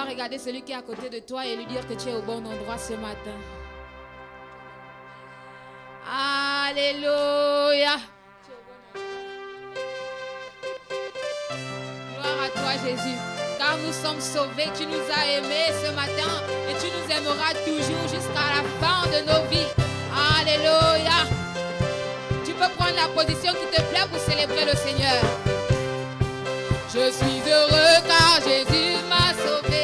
Regardez celui qui est à côté de toi et lui dire que tu es au bon endroit ce matin. Alléluia. Gloire à toi Jésus. Car nous sommes sauvés, tu nous as aimés ce matin et tu nous aimeras toujours jusqu'à la fin de nos vies. Alléluia. Tu peux prendre la position qui te plaît pour célébrer le Seigneur. Je suis heureux car Jésus m'a sauvé.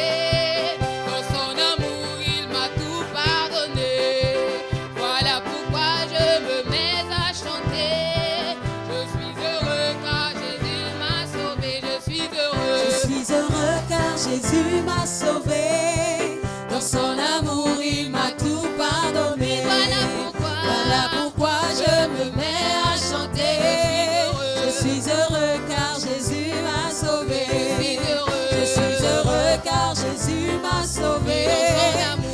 Jésus m'a sauvé, dans son amour il m'a tout pardonné. Voilà pourquoi je me mets à chanter. Je suis heureux car Jésus m'a sauvé. Je suis heureux car Jésus m'a sauvé.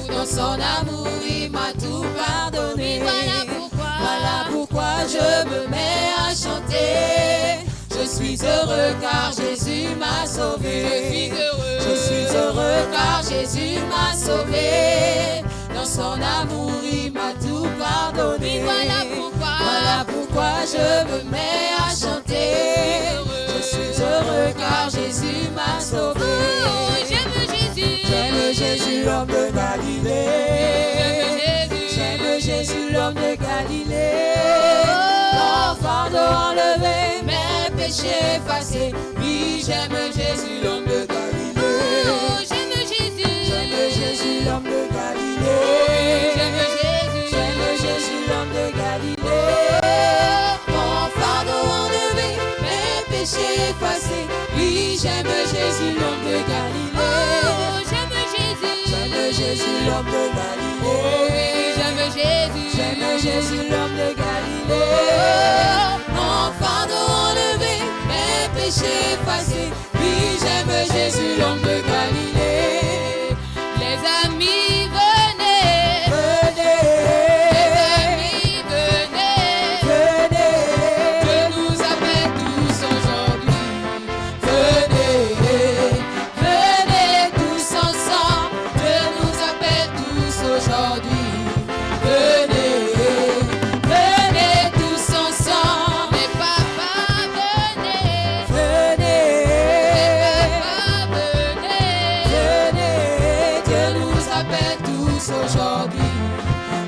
Dans son amour il m'a tout pardonné. Voilà pourquoi je me mets à chanter. Je suis heureux car Jésus m'a sauvé. Je suis heureux car Jésus m'a sauvé. Dans son amour il m'a tout pardonné. Voilà pourquoi je me mets à chanter. Je suis heureux car Jésus m'a sauvé. Oh, j'aime Jésus. J'aime Jésus l'homme de Galilée. J'aime Jésus l'homme de Galilée. Mon fardeau enlevé, mes péchés effacés. Oui, j'aime Jésus l'homme de Galilée. J'aime Jésus. J'aime Jésus l'homme de Galilée. J'aime Jésus. J'aime Jésus l'homme de Galilée. Mon fardeau enlevé, mes péchés effacés. Oui, j'aime Jésus l'homme de Galilée. J'aime Jésus. J'aime Jésus l'homme de Galilée. J'aime Jésus. J'aime Jésus l'homme de Galilée. Mon fardeau enlevé, mes péchés effacés. Oui, j'aime Jésus l'homme de Galilée. Les amis venez. Venez. Les amis venez. Venez. Dieu nous appelle tous aujourd'hui. Venez. Venez tous ensemble. Dieu nous appelle tous aujourd'hui. Venez. Venez tous ensemble. Mais papa venez. Venez. Papa venez. Venez, Dieu nous appelle tous aujourd'hui.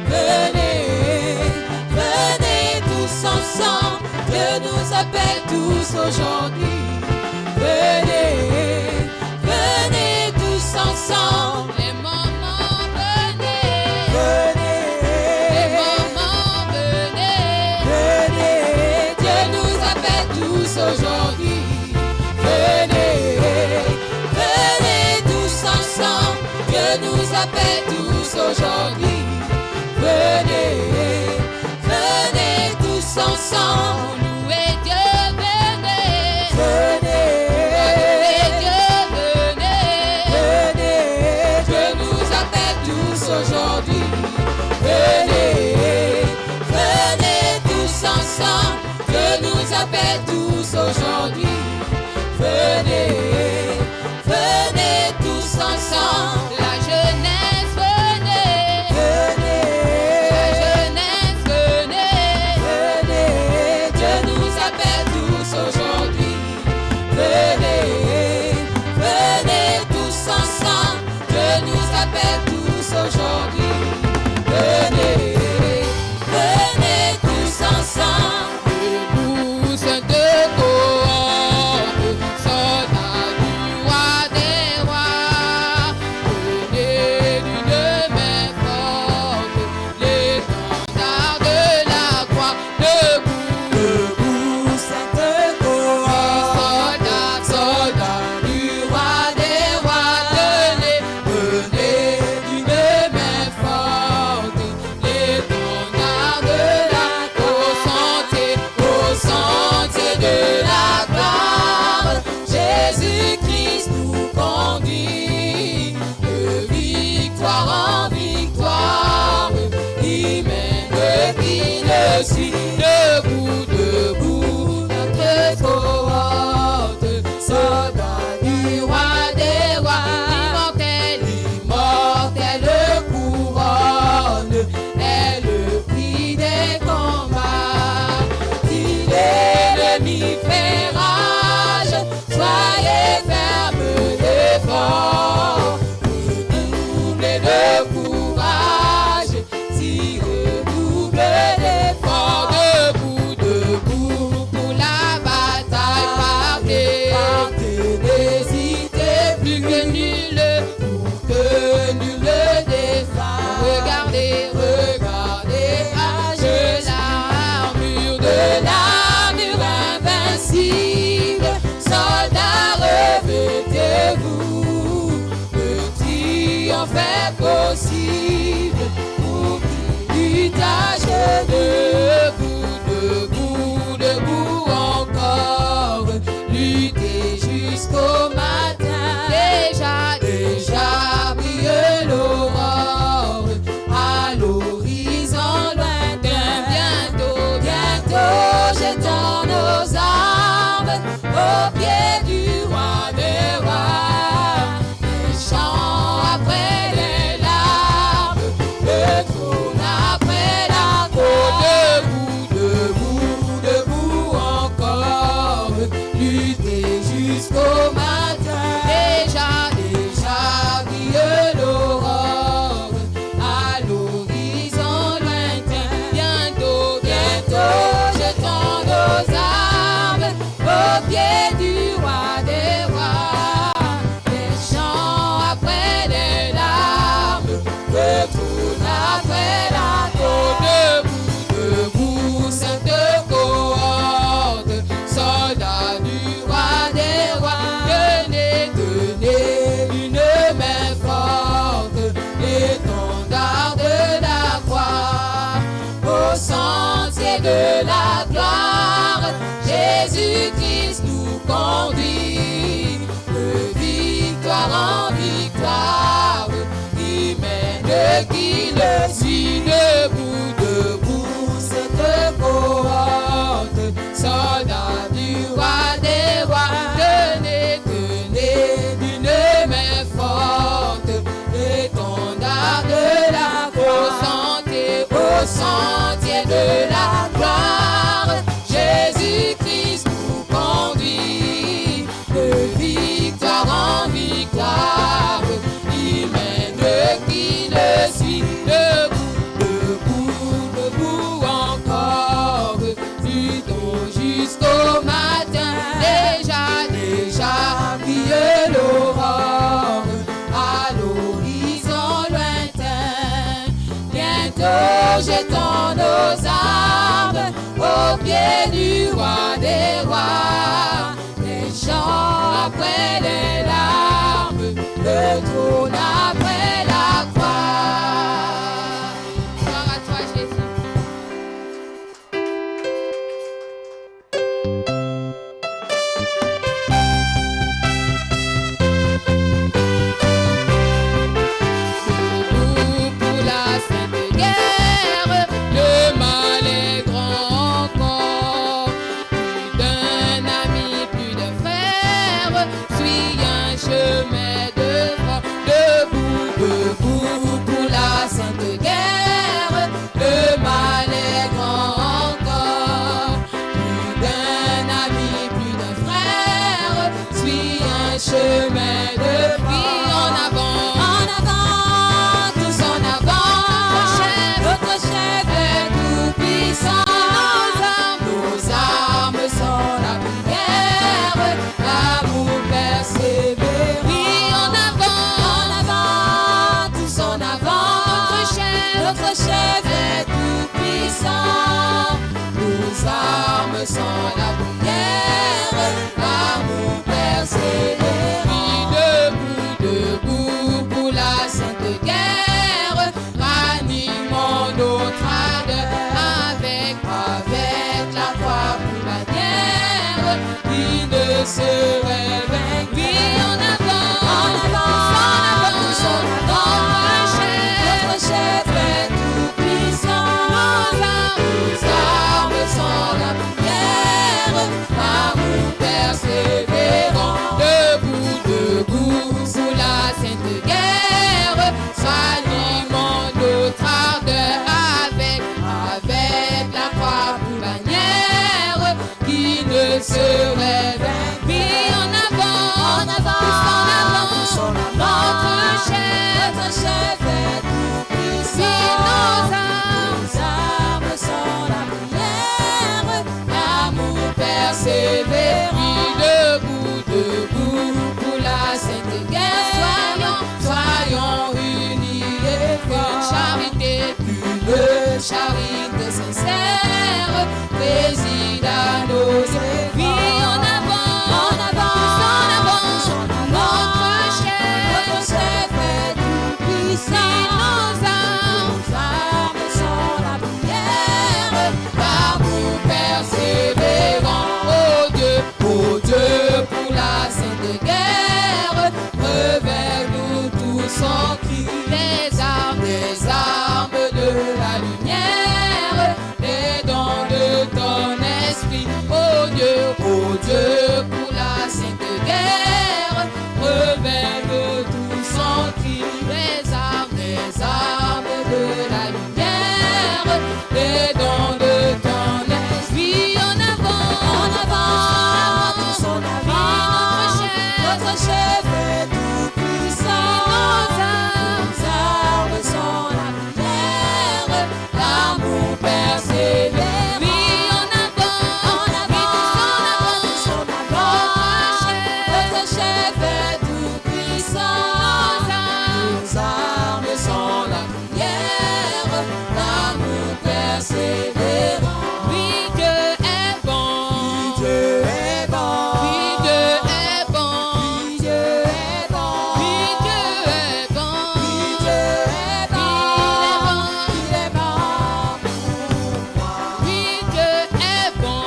Venez, venez tous ensemble. Dieu nous appelle tous aujourd'hui. Venez, venez tous ensemble. Les mamans venez. Venez, Les mamans venez. venez, Dieu nous appelle tous aujourd'hui. Venez, venez tous ensemble. Dieu nous appelle tous aujourd'hui. Venez, venez tous ensemble. Louez Dieu venez. Venez, Louez Dieu venez. venez, Dieu nous appelle tous aujourd'hui. Venez, venez tous ensemble. Dieu nous appelle tous aujourd'hui. Venez, venez tous ensemble. La jeunesse venez. Venez, La jeunesse venez. venez, Dieu nous appelle tous aujourd'hui. Venez, venez tous ensemble. Dieu nous appelle tous aujourd'hui. Venez, venez tous ensemble. Debout, Sainte-Coran. suis debout, debout, notre cohorte, soldat du roi des rois, immortel, couronne, est le prix des combats. Si l'ennemi fait rage, soyez fermes et forts, redoublez de courage, si redoublez d'efforts, debout, debout, pour la bataille, partez, n'hésitez plus que nul, pour que nul ne défend. Regardez, âge de l'armure invincible, soldats, revêtez-vous, le triomphe est possible, pour qui lutte à genoux, debout, debout encore, luttez jusqu'au matin, déjà brille l'aurore, à l'horizon lointain, bientôt jetons nos armes au pied du roi des rois, les chants après les larmes, le trône après la croix, debout encore, luttez jusqu'au matin, déjà brille l'aurore, à l'horizon lointain, bientôt jetons nos armes au pied du roi des rois, les chants après les larmes, le trône après la croix, debout, sainte cohorte, soldats du roi des rois, tenez une main forte, l'étendard de la croix, au sentier de la gloire, Jésus-Christ nous conduit, de victoire en victoire, il mène qui le suit, debout, cette cohorte, soldats du roi des rois, tenez d'une main forte, l'étendard de la croix, au sentier de la gloire, Jésus-Christ nous conduit, de victoire en victoire, il mène qui le suit, debout encore, luttons jusqu'au matin, déjà brille l'aurore, à l'horizon lointain, bientôt jetons nos armes au pied du roi des rois, les chants après les larmes, le trône après la croix. Gloire à toi, Jésus. Debout pour la sainte guerre, le mal est grand encore. charité sincère réside à nos efforts. Oui, en avant, tous en avant, notre chef est tout puissant. nos armes. Nos armes sont la prière, l'amour persévérant. Oh Dieu, pour la sainte guerre, révèle-nous tout son cri. Des armes de la lumière, les dons de ton esprit. Oh Dieu, pour la sainte guerre, révèle-nous tout son cri. Les armes de la lumière, les dons de ton esprit. En avant, tous en avant, notre chef est tout puissant. Nos armes sont la prière, l'amour persévère. oui, en avant, tous en avant, Notre chef est tout puissant. Nos armes sont la prière, l'amour persévérant. oui, Dieu est bon. Dieu est bon. Oui, Dieu est bon. Dieu est bon. Oui, Dieu est bon. Dieu est bon. Il est bon pour moi. Oui, Dieu est bon.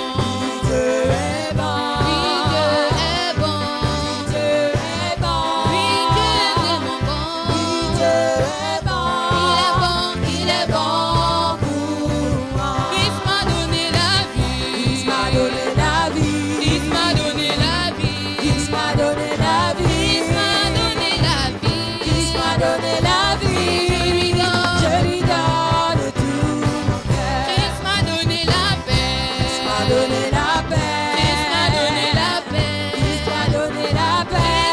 Dieu est bon. Oui, Dieu est bon. Dieu est bon. Oui, Dieu est vraiment bon. Dieu est bon. Il est bon pour moi. Il m'a donné la vie. Il m'a donné la vie. Il m'a donné la vie. Il m'a donné la vie. Il m'a donné la vie. Il m'a donné la vie. Je lui donne tout mon cœur. Il m'a donné la paix. Il m'a donné la paix. Il m'a donné la paix. Il m'a donné la paix.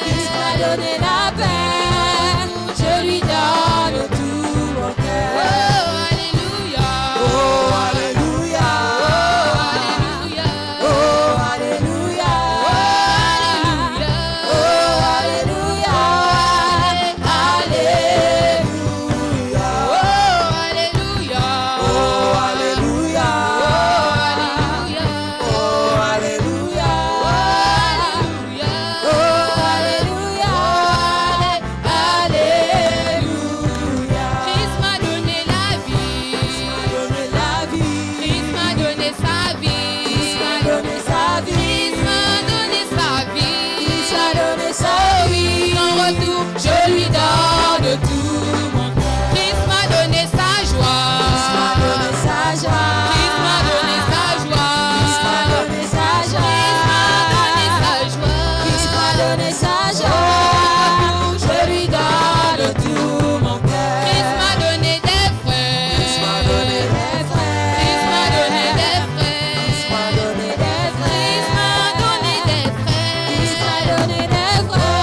Il m'a donné la paix. Je lui donne tout mon Oh, cœur. alléluia. Oh, alléluia. Oh, alléluia. Oh, alléluia. Oh, alléluia. Oh, alléluia. Oh, alléluia. Oh, alléluia. Oh, alléluia. Oh, alléluia. Alléluia. Christ m'a donné la vie. Donner la vie. Christ m'a donné sa vie. Il m'a donné sa vie. Christ m'a donné sa vie. Il m'a donné sa vie. En retour, je lui donne tout mon cœur. Christ m'a donné sa joie. Il m'a donné sa joie. Christ m'a donné sa joie. Il m'a donné sa joie. Christ m'a donné sa joie. Il m'a donné sa joie. Je lui donne tout mon cœur. Christ m'a donné des frères. Il m'a donné des frères. Christ m'a donné des Il m'a frères. donné des Christ frères. m'a donné des Il m'a frères. donné des frères.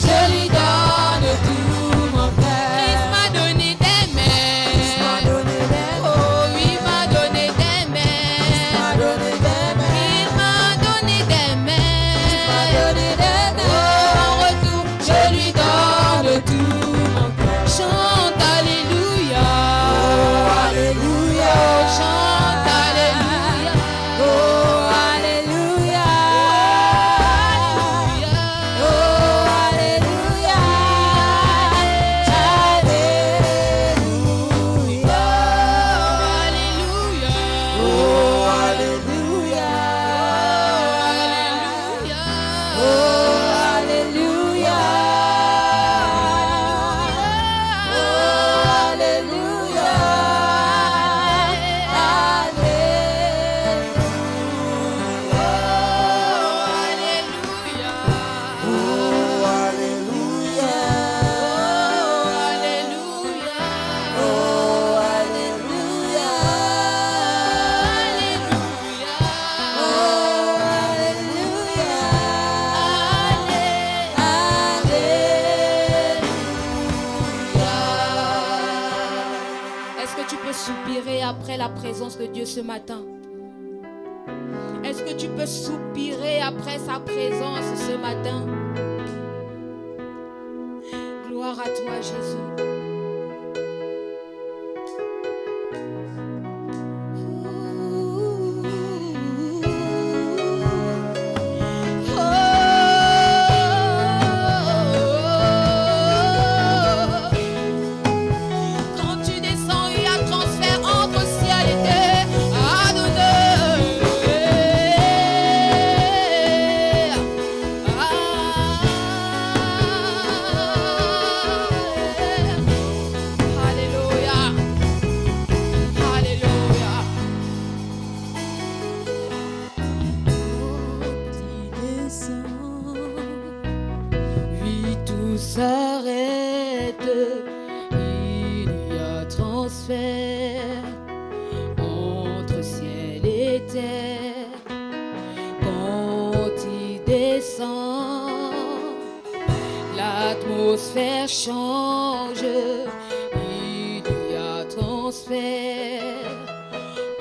Je lui donne tout mon cœur. Christ m'a donné des Il m'a mères. donné des Oh, il m'a donné des Il m'a mères. donné des Il m'a donné des Il m'a mères. donné des Oh, en retour, je lui donne tout mon cœur. Chante alléluia. Oh, alléluia. Chante alléluia. Oh, alléluia. Alléluia. Oh, alléluia. Alléluia. Oh, alléluia. Oh, alléluia. Alléluia. Oh, alléluia. Oh, alléluia. Oh, alléluia. Alléluia. Oh, Oh, alléluia. alléluia. Alléluia. Oh, alléluia. Alléluia. Est-ce que tu peux soupirer après la présence de Dieu ce matin? Est-ce que tu peux soupirer après sa présence ce matin? Gloire à toi, Jésus. transfert entre ciel et terre. Quand il descend, l'atmosphère change. Il y a transfert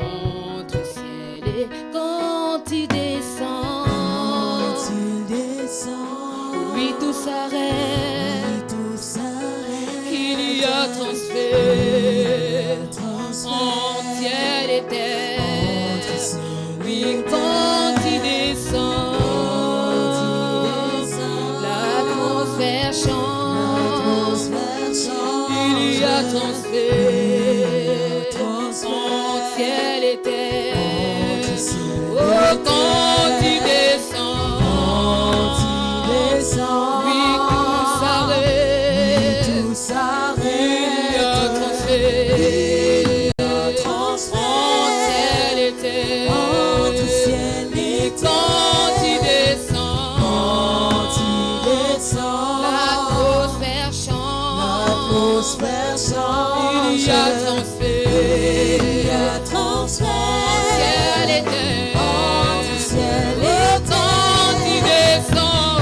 entre ciel et quand il descend. Quand il descend, Oui, tout s'arrête. tout s'arrête. Il y a transfert entre ciel et terre. Oui, quand il descend, l'atmosphère change. Il y a transfert entre ciel et terre. Oh, quand il descend, oui, tout s'arrête. Il y a transfert entre ciel et terre. Quand il descend, l'atmosphère change. Il y a transfert entre ciel et terre. Quand il descend,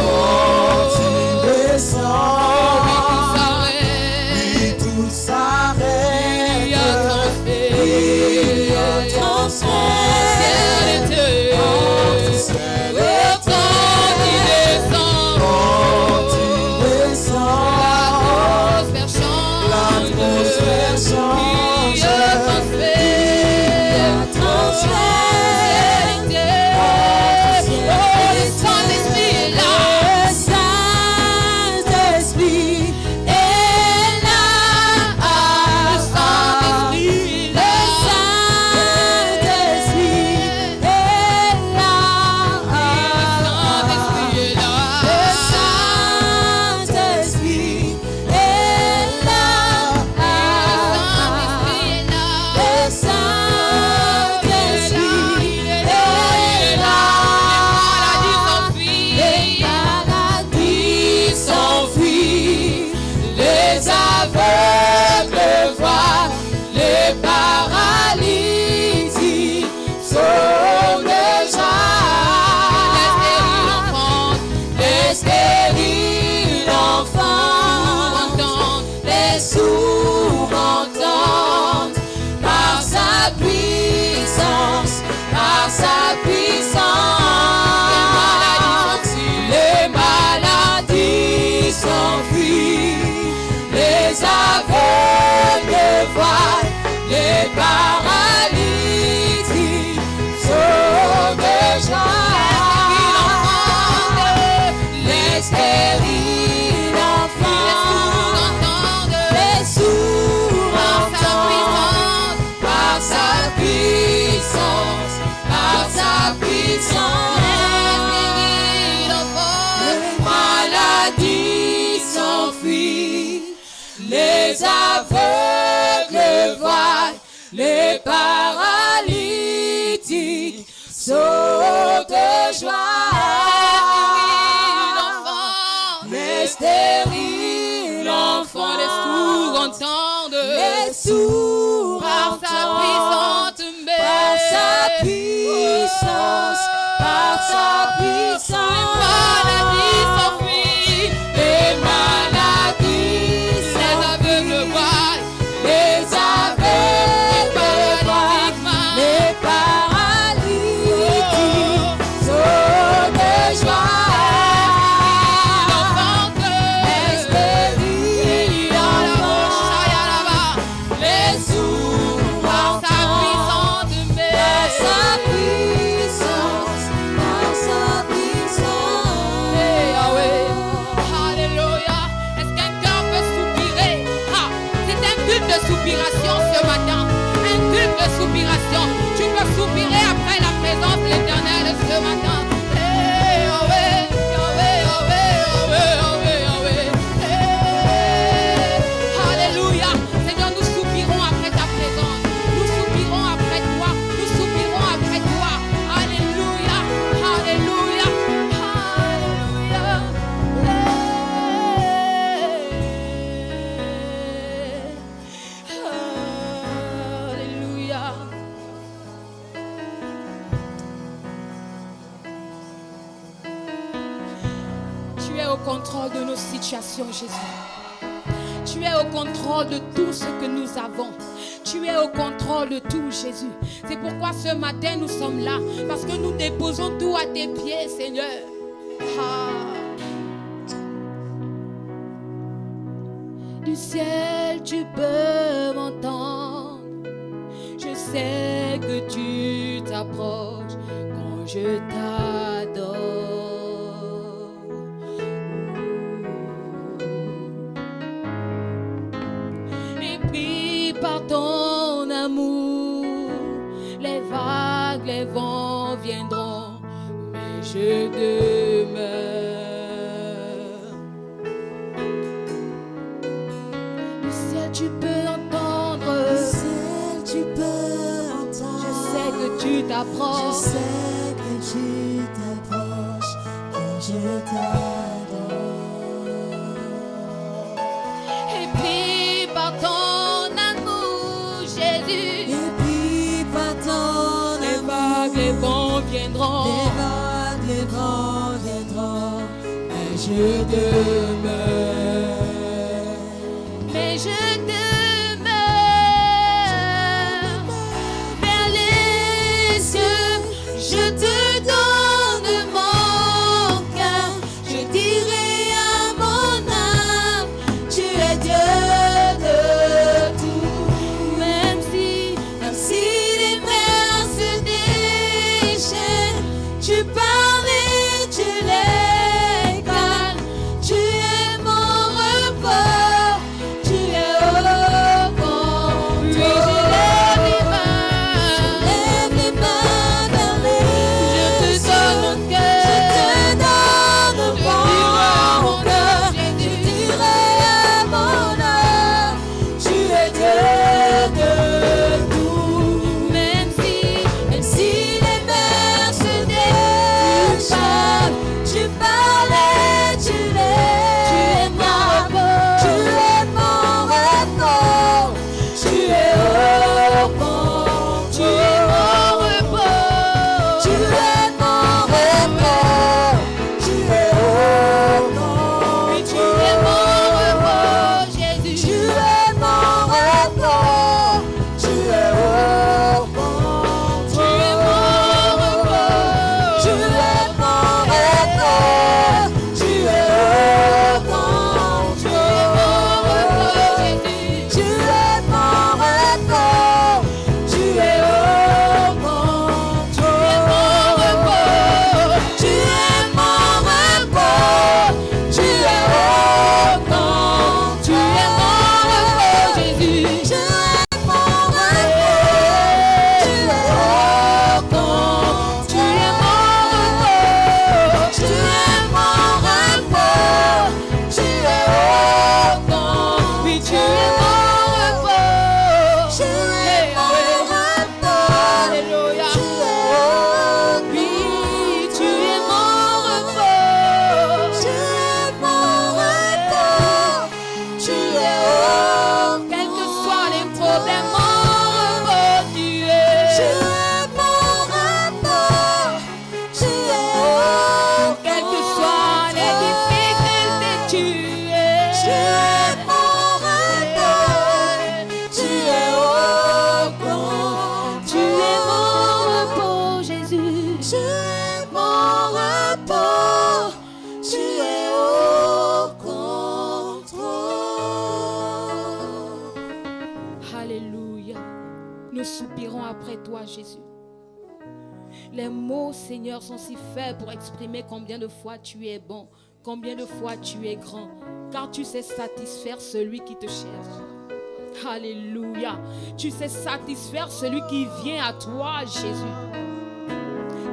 oui, tout s'arrête. Il y a transfert entre ciel et terre. Quand il descend, l'atmosphère change. Il y a transfert. Oh, le Saint-Esprit est là. Le Saint-Esprit est là. Les aveugles voient, les paralytiques sautent de joie. Les stériles enfants, les sourds entendent, les sourds par sa puissante main, par sa puissance, par sa puissance. Les maladies s'enfuient, les maladies, les aveugles voient, les aveugles voient, les paralytiques sautent de joie. Les stériles enfants, les sourds par sa puissante main, par sa puissance, par sa puissance. Hey, Yahweh, alléluia. Est-ce qu'un cœur peut soupirer? Ah, c'est un culte de soupiration ce matin. Un culte de soupiration. Tu peux soupirer après la présence de l'Éternel ce matin. Hey, Yahweh, Yahweh, Yahweh, Yahweh, Yahweh, Yahweh. Hey, alléluia. Seigneur, nous soupirons après ta présence. contrôle de nos situations, Jésus. Tu es au contrôle de tout ce que nous avons. Tu es au contrôle de tout, Jésus. C'est pourquoi ce matin, nous sommes là. Parce que nous déposons tout à tes pieds, Seigneur. Du ciel, tu peux m'entendre. Je sais que tu t'approches quand je t'adore. Et puis par ton amour, les vagues, les vents viendront, mais je demeure. Du ciel, tu peux entendre. Du ciel, tu peux entendre. Je sais que tu t'approches. Je sais que tu t'approches quand je t'adore. Et puis par ton amour, Jésus. Et puis par ton Les vagues, les vents viendront. les vagues, les vents viendront, mais je demeure. Mais je demeure vers les cieux. Je te donne mon cœur. Je dirai à mon âme, tu es Dieu de tout. Même si les mers se déchaînent, tu parles et tu les calmes. Tu es mon repos, tu es au contrôle. Oui, je lève les mains vers les. Je te donne mon cœur. Je te donne mon cœur. Je dirai à mon âme, tu es Dieu de tout. Même si Si les mers se déchaînent, tu parles et tu les calmes. Tu es mon repos, tu es au contrôle. tu es mon repos, Tu es mon repos, tu es au contrôle. oui, tu es mon repos, Jésus. Tu es mon repos, tu es au contrôle. Tu es mon repos, Tu es mon repos, tu es au contrôle. tu es mon repos, Jésus. Tu es mon repos, tu es au contrôle. Tu es mon repos, Tu es mon repos, tu es au contrôle. tu es mon repos, Jésus. Tu es mon repos, tu es au contrôle. Tu es mon repos, Tu es mon repos, tu es au contrôle. oui, tu es mon repos. Tu es mon repos, Alléluia. tu es au Oui, tu es mon repos. Tu es mon repos, tu es au Quels que soient les problèmes, mon repos, tu Tu es. es mon repos, tu es au Quelles que soient les difficultés, tu es. Tu es mon repos, tu es au contrôle. Tu es mon repos, Jésus. Tu es mon repos, tu es au contrôle. Alléluia. Nous soupirons après toi, Jésus. Les mots, Seigneur, sont si faibles pour exprimer combien de fois tu es bon, combien de fois tu es grand, car tu sais satisfaire celui qui te cherche. Alléluia. Tu sais satisfaire celui qui vient à toi, Jésus.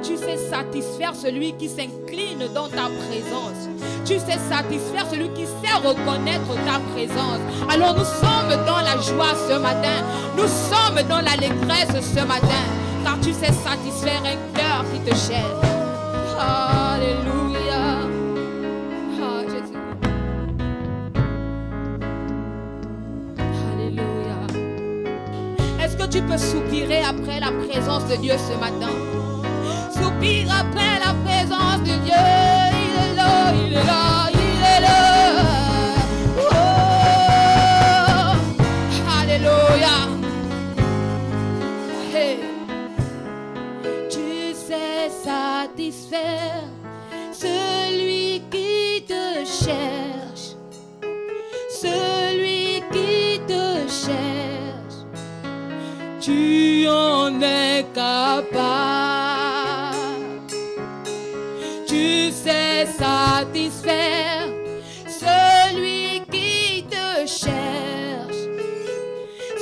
Tu sais satisfaire celui qui s'incline dans ta présence. Tu sais satisfaire celui qui sait reconnaître ta présence. Alors nous sommes dans la joie ce matin. Nous sommes dans l'allégresse ce matin. Car tu sais satisfaire un cœur qui te cherche. Alléluia. Ah, Jésus. Alléluia. Est-ce que tu peux soupirer après la présence de Dieu ce matin? Soupire après la présence de Dieu. Il est là, il est là, il est Tu en es capable. Tu sais satisfaire celui qui te cherche.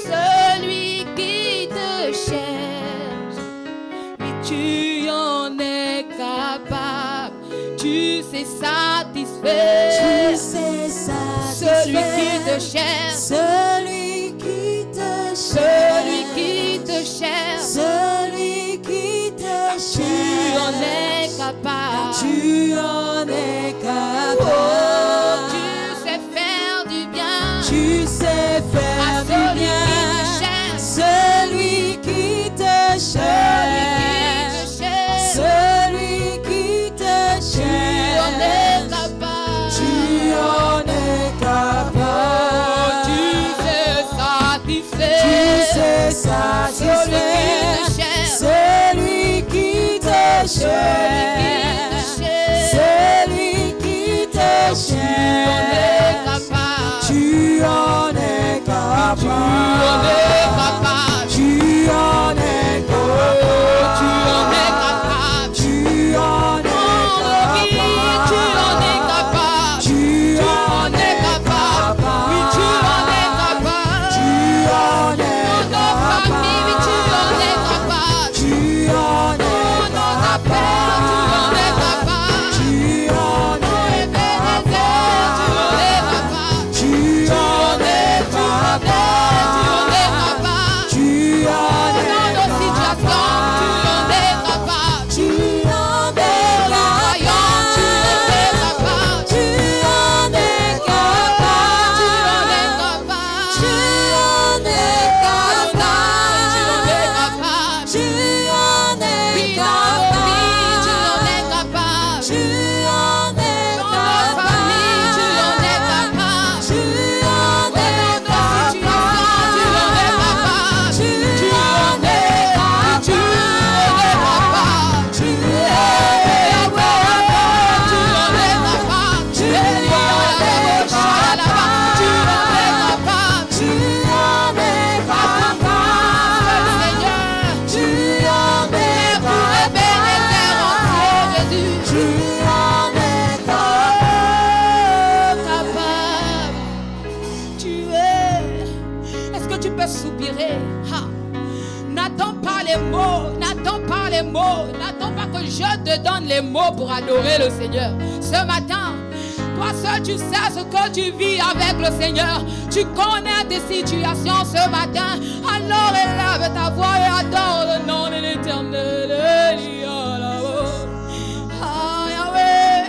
Celui qui te cherche. Mais tu en es capable. Tu sais satisfaire. Tu sais satisfaire celui qui te cherche. Celui qui te cherche. Celui qui te cherche. Celui qui te cherche. Tu en es capable. Tu en es capable. Oh, tu sais faire du bien. Tu sais faire À du celui bien. qui te cherche. Celui qui te cherche. Tu en es capable. Tu en es capable. Oh, tu sais satisfaire. Tu sais satisfaire celui qui te cherche. Celui qui te cherche. Tu en es capable. Tu en es capable. Tu en es capable. Tu en es capable. Tu en es capable. Oui, tu en es capable. Tu en es Dans nos familles, oui, tu en es capable. Tu en es Dans nos affaires, tu en es capable. Tu en Dans es les bénédictions, tu en es capable. Tu en es capable. Tu en es capable. Tu en es Dans nos situations, tu en es capable. Tu en es Voyons, tu en es capable. Tu en es capable. Tu en es capable. Tu en es capable. Tu en es capable. Tu en es Oui, dans nos vies, tu en es capable. capable. Tu en es Dans nos familles, tu en es capable. Tu en es Dans nos situations, tu en es capable. Tu Tu en es capable. Tu en es capable. Tu Tu en es capable. Tu en es capable. Tu en es capable. Seigneur, Tu en es pour Ebenezer en Jésus. Tu en es Capable. Tu es. Est-ce que tu peux soupirer? Ha. N'attends pas les mots. N'attends pas les mots. N'attends pas que je te donne les mots pour adorer le Seigneur. Ce matin, toi seul, tu sais ce que tu vis avec le Seigneur. Tu connais tes situations ce matin. Alors élève ta voix et adore le nom de l'Éternel. Ah, Yahweh.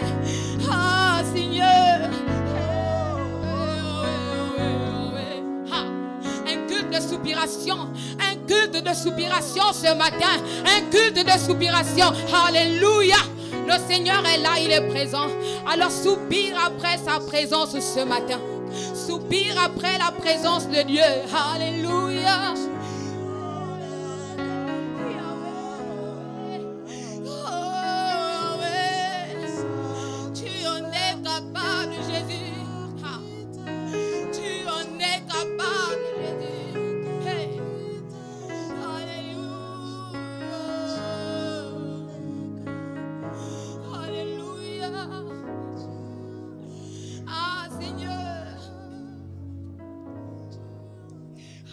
Ah, Seigneur. Ah, un culte de soupiration. Un culte de soupiration ce matin. Un culte de soupiration. Alléluia. Le Seigneur est là, il est présent. Alors soupire après sa présence ce matin. Soupire après la présence de Dieu. Alléluia. Tu en es capable, Jésus. Tu en es capable, Jésus. Hey. Alléluia. Alléluia. Ah, Seigneur.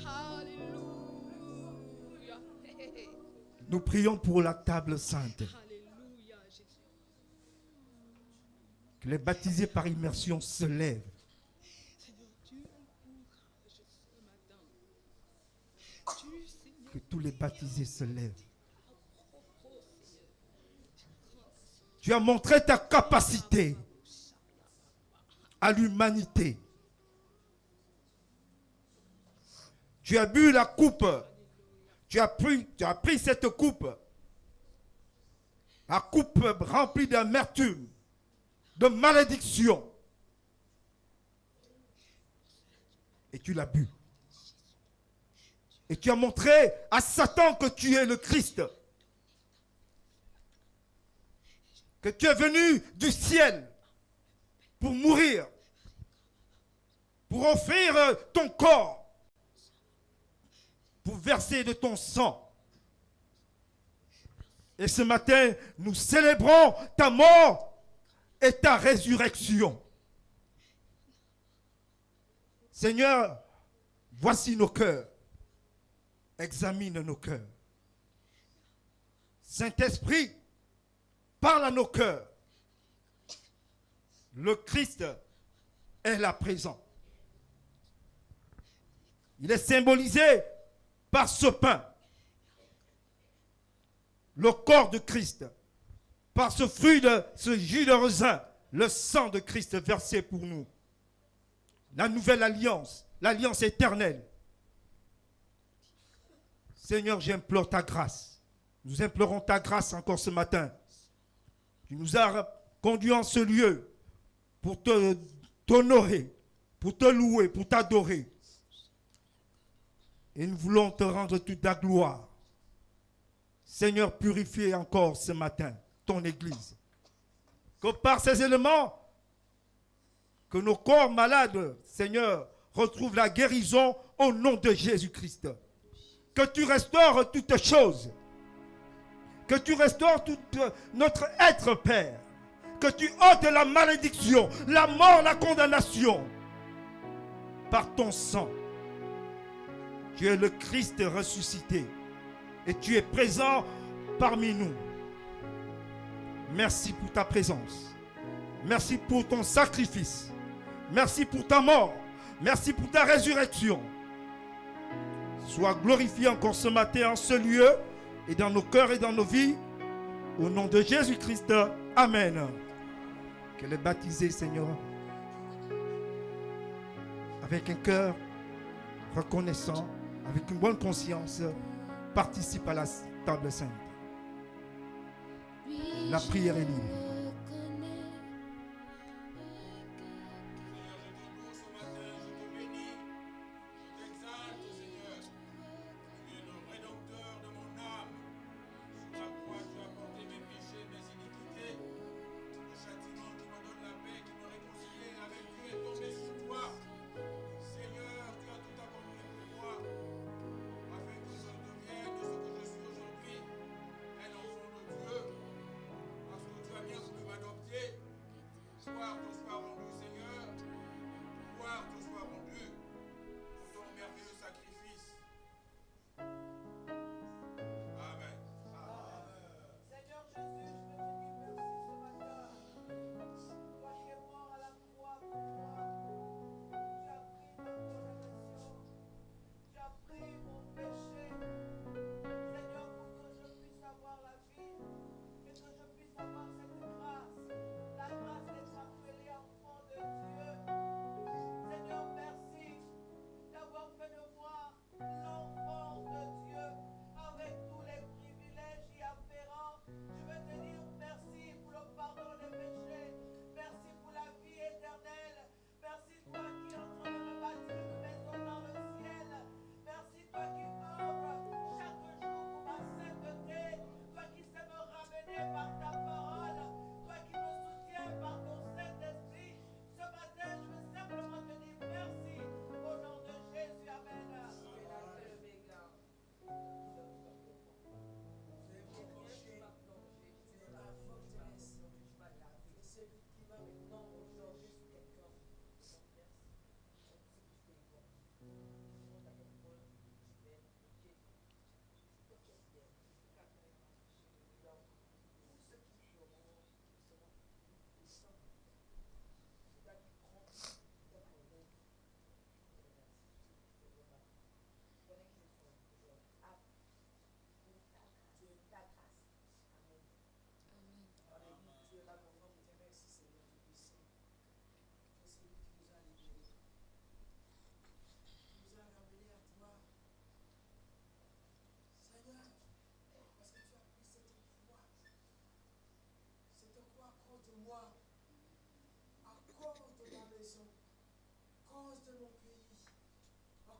Alléluia. Nous prions pour la table sainte. Alléluia, Jésus. Que les baptisés par immersion se lèvent. Que tous les baptisés se lèvent. Tu as montré ta capacité à l'humanité. Tu as bu la coupe. Tu as pris cette coupe. La coupe remplie d'amertume, de malédiction. Et tu l'as bu. Et tu as montré à Satan que tu es le Christ. Que tu es venu du ciel pour mourir. Pour offrir ton corps. pour verser de ton sang. Et ce matin, nous célébrons ta mort et ta résurrection. Seigneur, voici nos cœurs. Examine nos cœurs. Saint-Esprit, parle à nos cœurs. Le Christ est là présent. Il est symbolisé par ce pain, le corps de Christ, par ce fruit de ce jus de raisin, le sang de Christ versé pour nous. La nouvelle alliance, l'alliance éternelle. Seigneur, j'implore ta grâce. Nous implorons ta grâce encore ce matin. Tu nous as conduits en ce lieu pour t'honorer, pour te louer, pour t'adorer. Et nous voulons te rendre toute la gloire. Seigneur, purifie encore ce matin ton Église. Que par ces éléments, que nos corps malades, Seigneur, retrouvent la guérison au nom de Jésus-Christ. Que tu restaures toutes choses. Que tu restaures tout notre être, Père. Que tu ôtes la malédiction, la mort, la condamnation. Par ton sang. Tu es le Christ ressuscité. Et tu es présent parmi nous. Merci pour ta présence. Merci pour ton sacrifice. Merci pour ta mort. Merci pour ta résurrection. Sois glorifié encore ce matin en ce lieu et dans nos cœurs et dans nos vies. Au nom de Jésus-Christ. Amen. Qu'elle est baptisée, Seigneur, avec un cœur reconnaissant, avec une bonne conscience, participe à la table sainte. La prière est libre.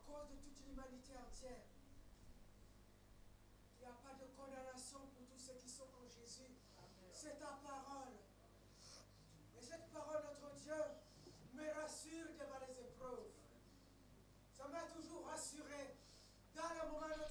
cause de toute l'humanité entière. Il n'y a pas de condamnation pour tous ceux qui sont en Jésus. C'est ta parole. Et cette parole, notre Dieu, me rassure devant les épreuves. Ça m'a toujours rassuré dans le moment de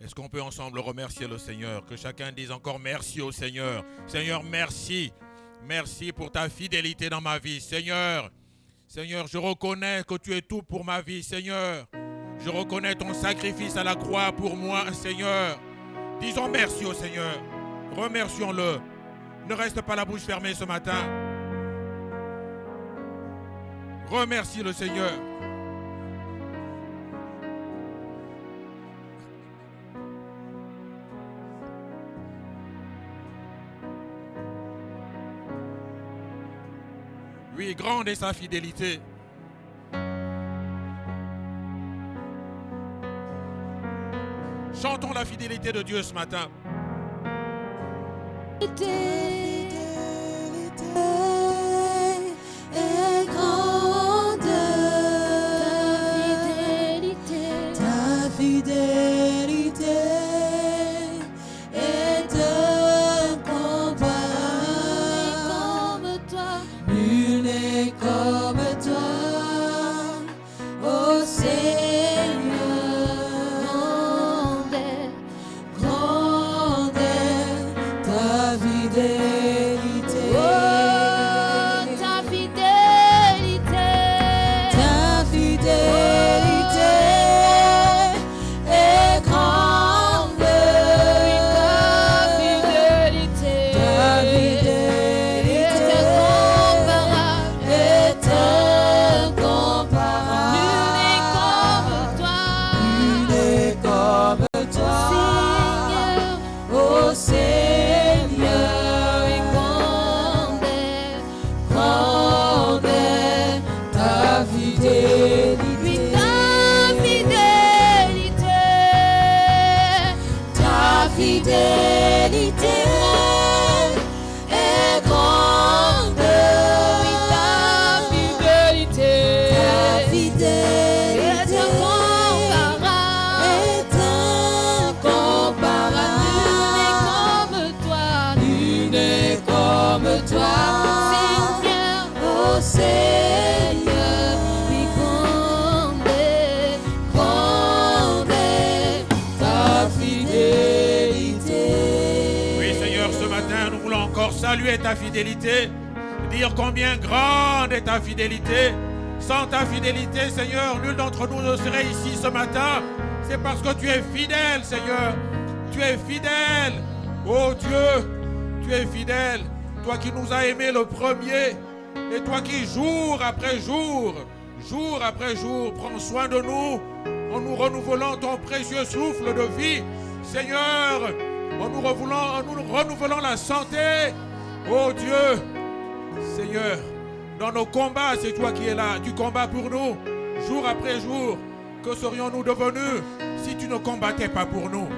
Est-ce qu'on peut ensemble remercier le Seigneur? Que chacun dise encore merci au Seigneur. Seigneur, merci. Merci pour ta fidélité dans ma vie. Seigneur, Seigneur, je reconnais que tu es tout pour ma vie, Seigneur. Je reconnais ton sacrifice à la croix pour moi, Seigneur. Disons merci au Seigneur. Remercions-le. Ne reste pas la bouche fermée ce matin. Remercie le Seigneur. Oui, grande est sa fidélité. Chantons la fidélité de Dieu ce matin. Saluer ta fidélité, dire combien grande est ta fidélité. Sans ta fidélité, Seigneur, nul d'entre nous ne serait ici ce matin. C'est parce que tu es fidèle, Seigneur. Tu es fidèle. Oh Dieu, tu es fidèle. Toi qui nous as aimés le premier. Et toi qui, jour après jour prends soin de nous en nous renouvelant ton précieux souffle de vie. Seigneur, en nous renouvelant la santé. Oh Dieu, Seigneur, dans nos combats, c'est toi qui es là. Tu combats pour nous, jour après jour. Que serions-nous devenus si tu ne combattais pas pour nous?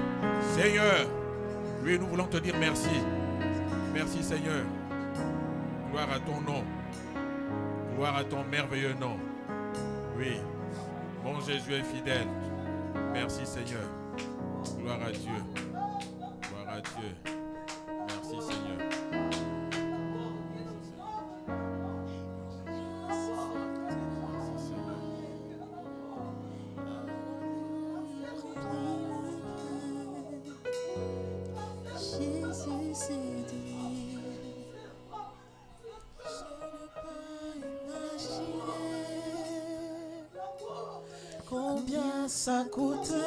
Seigneur, oui, nous voulons te dire merci. Merci Seigneur. Gloire à ton nom. Gloire à ton merveilleux nom. Oui, mon Jésus est fidèle. Merci Seigneur. Gloire à Dieu. Gloire à Dieu. Merci Seigneur. Combien ça coûterait?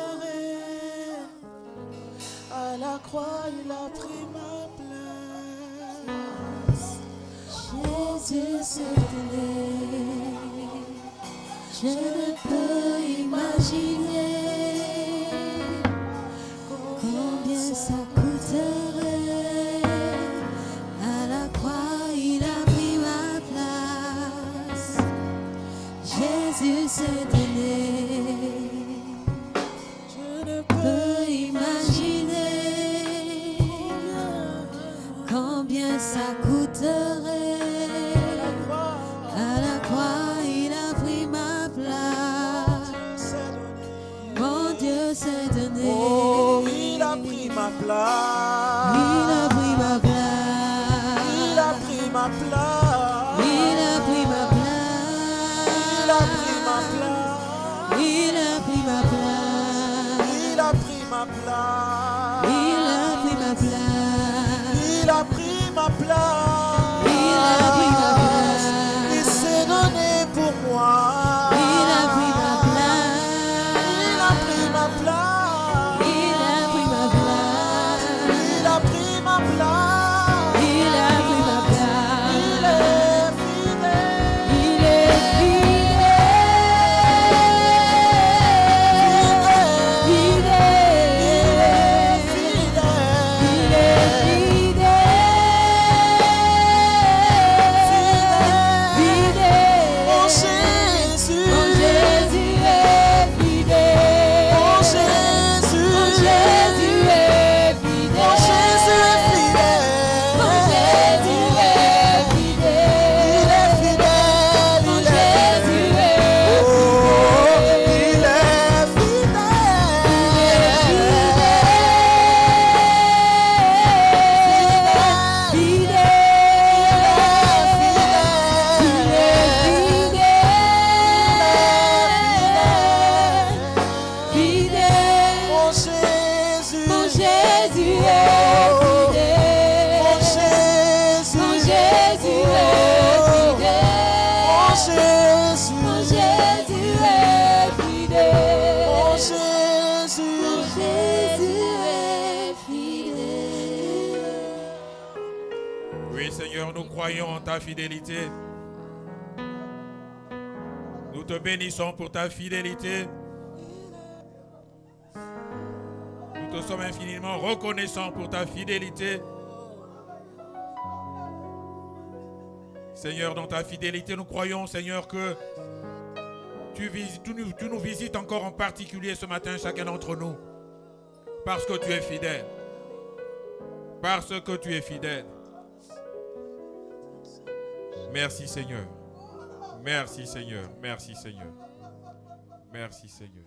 À la croix, il a pris ma place. Jésus s'est donné. Je ne peux imaginer combien ça coûterait. À la croix, il a pris ma place. Jésus s'est donné. Ça coûterait. À la croix, il a pris ma place. Mon Dieu s'est donné. Oh, il a pris ma place. Il a pris ma place. Il a pris ma place. Il a pris ma place. Il a pris ma place. ma place. Il a pris ma place. Il a pris ma place. Il a pris ma place. Il s'est donné pour moi. Il a pris ma place. Il a pris ma place. Il a pris ma place. Il a pris ma place. Il a pris ma place. Il est fidèle. Il est fidèle. croyons en ta fidélité. Nous te bénissons pour ta fidélité. Nous te sommes infiniment reconnaissants pour ta fidélité. Seigneur, dans ta fidélité, nous croyons, Seigneur, que tu nous visites encore en particulier ce matin, chacun d'entre nous. Parce que tu es fidèle. Parce que tu es fidèle. Merci Seigneur. Merci Seigneur. Merci Seigneur. Merci Seigneur.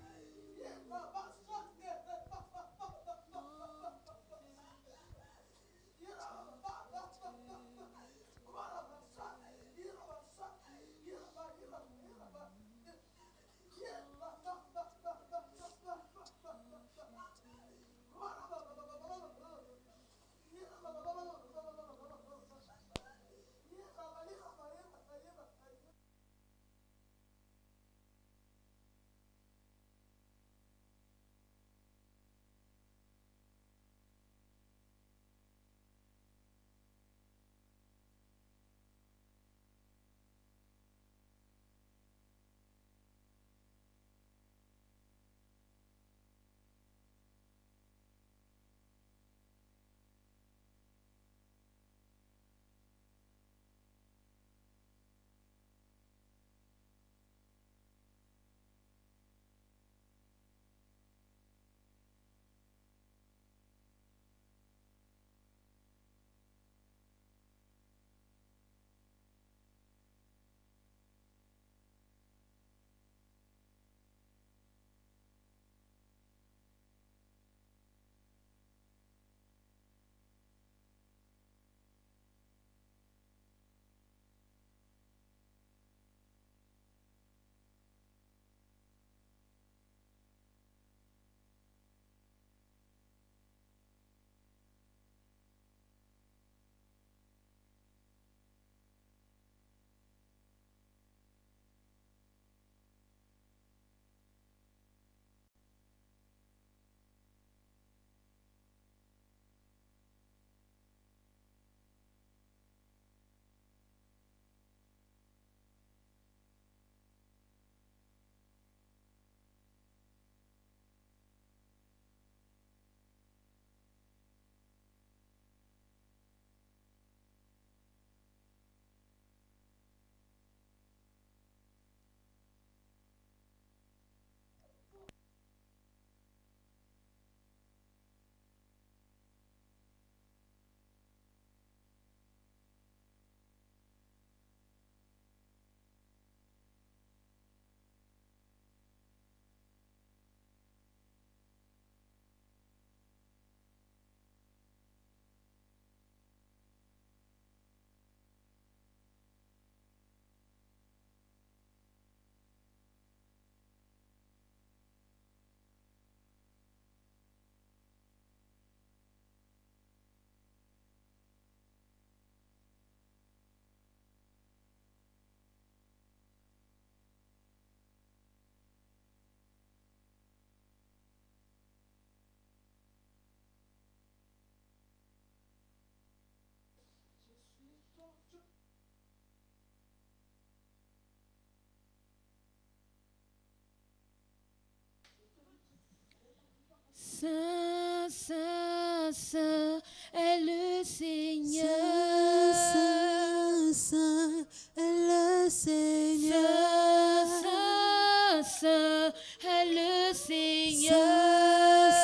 Seigneur. Saint, Saint est le Seigneur.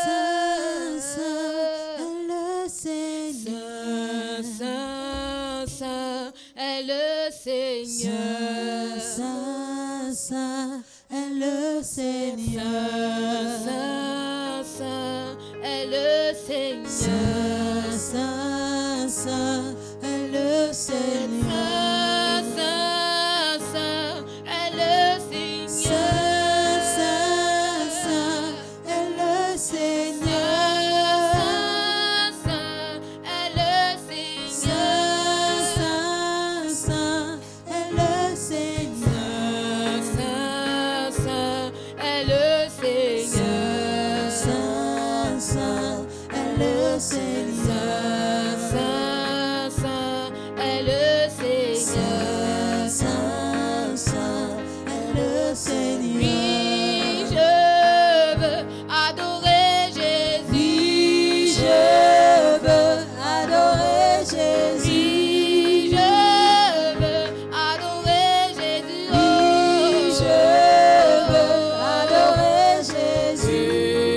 Saint, Saint est le Seigneur. Saint, Saint est le Seigneur. Saint, Saint est le Seigneur. Saint, Saint est le Seigneur. Saint, Saint est le Seigneur. Saint, Saint est le Seigneur. Saint, Saint est le Seigneur. Saint, Saint est le Seigneur. Saint, Saint est le Seigneur. Saint, Saint est le Seigneur. Saint, Saint est le Seigneur. Saint, Saint est le Seigneur. Saint, Saint est le Seigneur. Oui, je veux adorer Jésus. Oui, je veux adorer Jésus. Oui, je veux adorer Jésus. Oui, je veux adorer Jésus.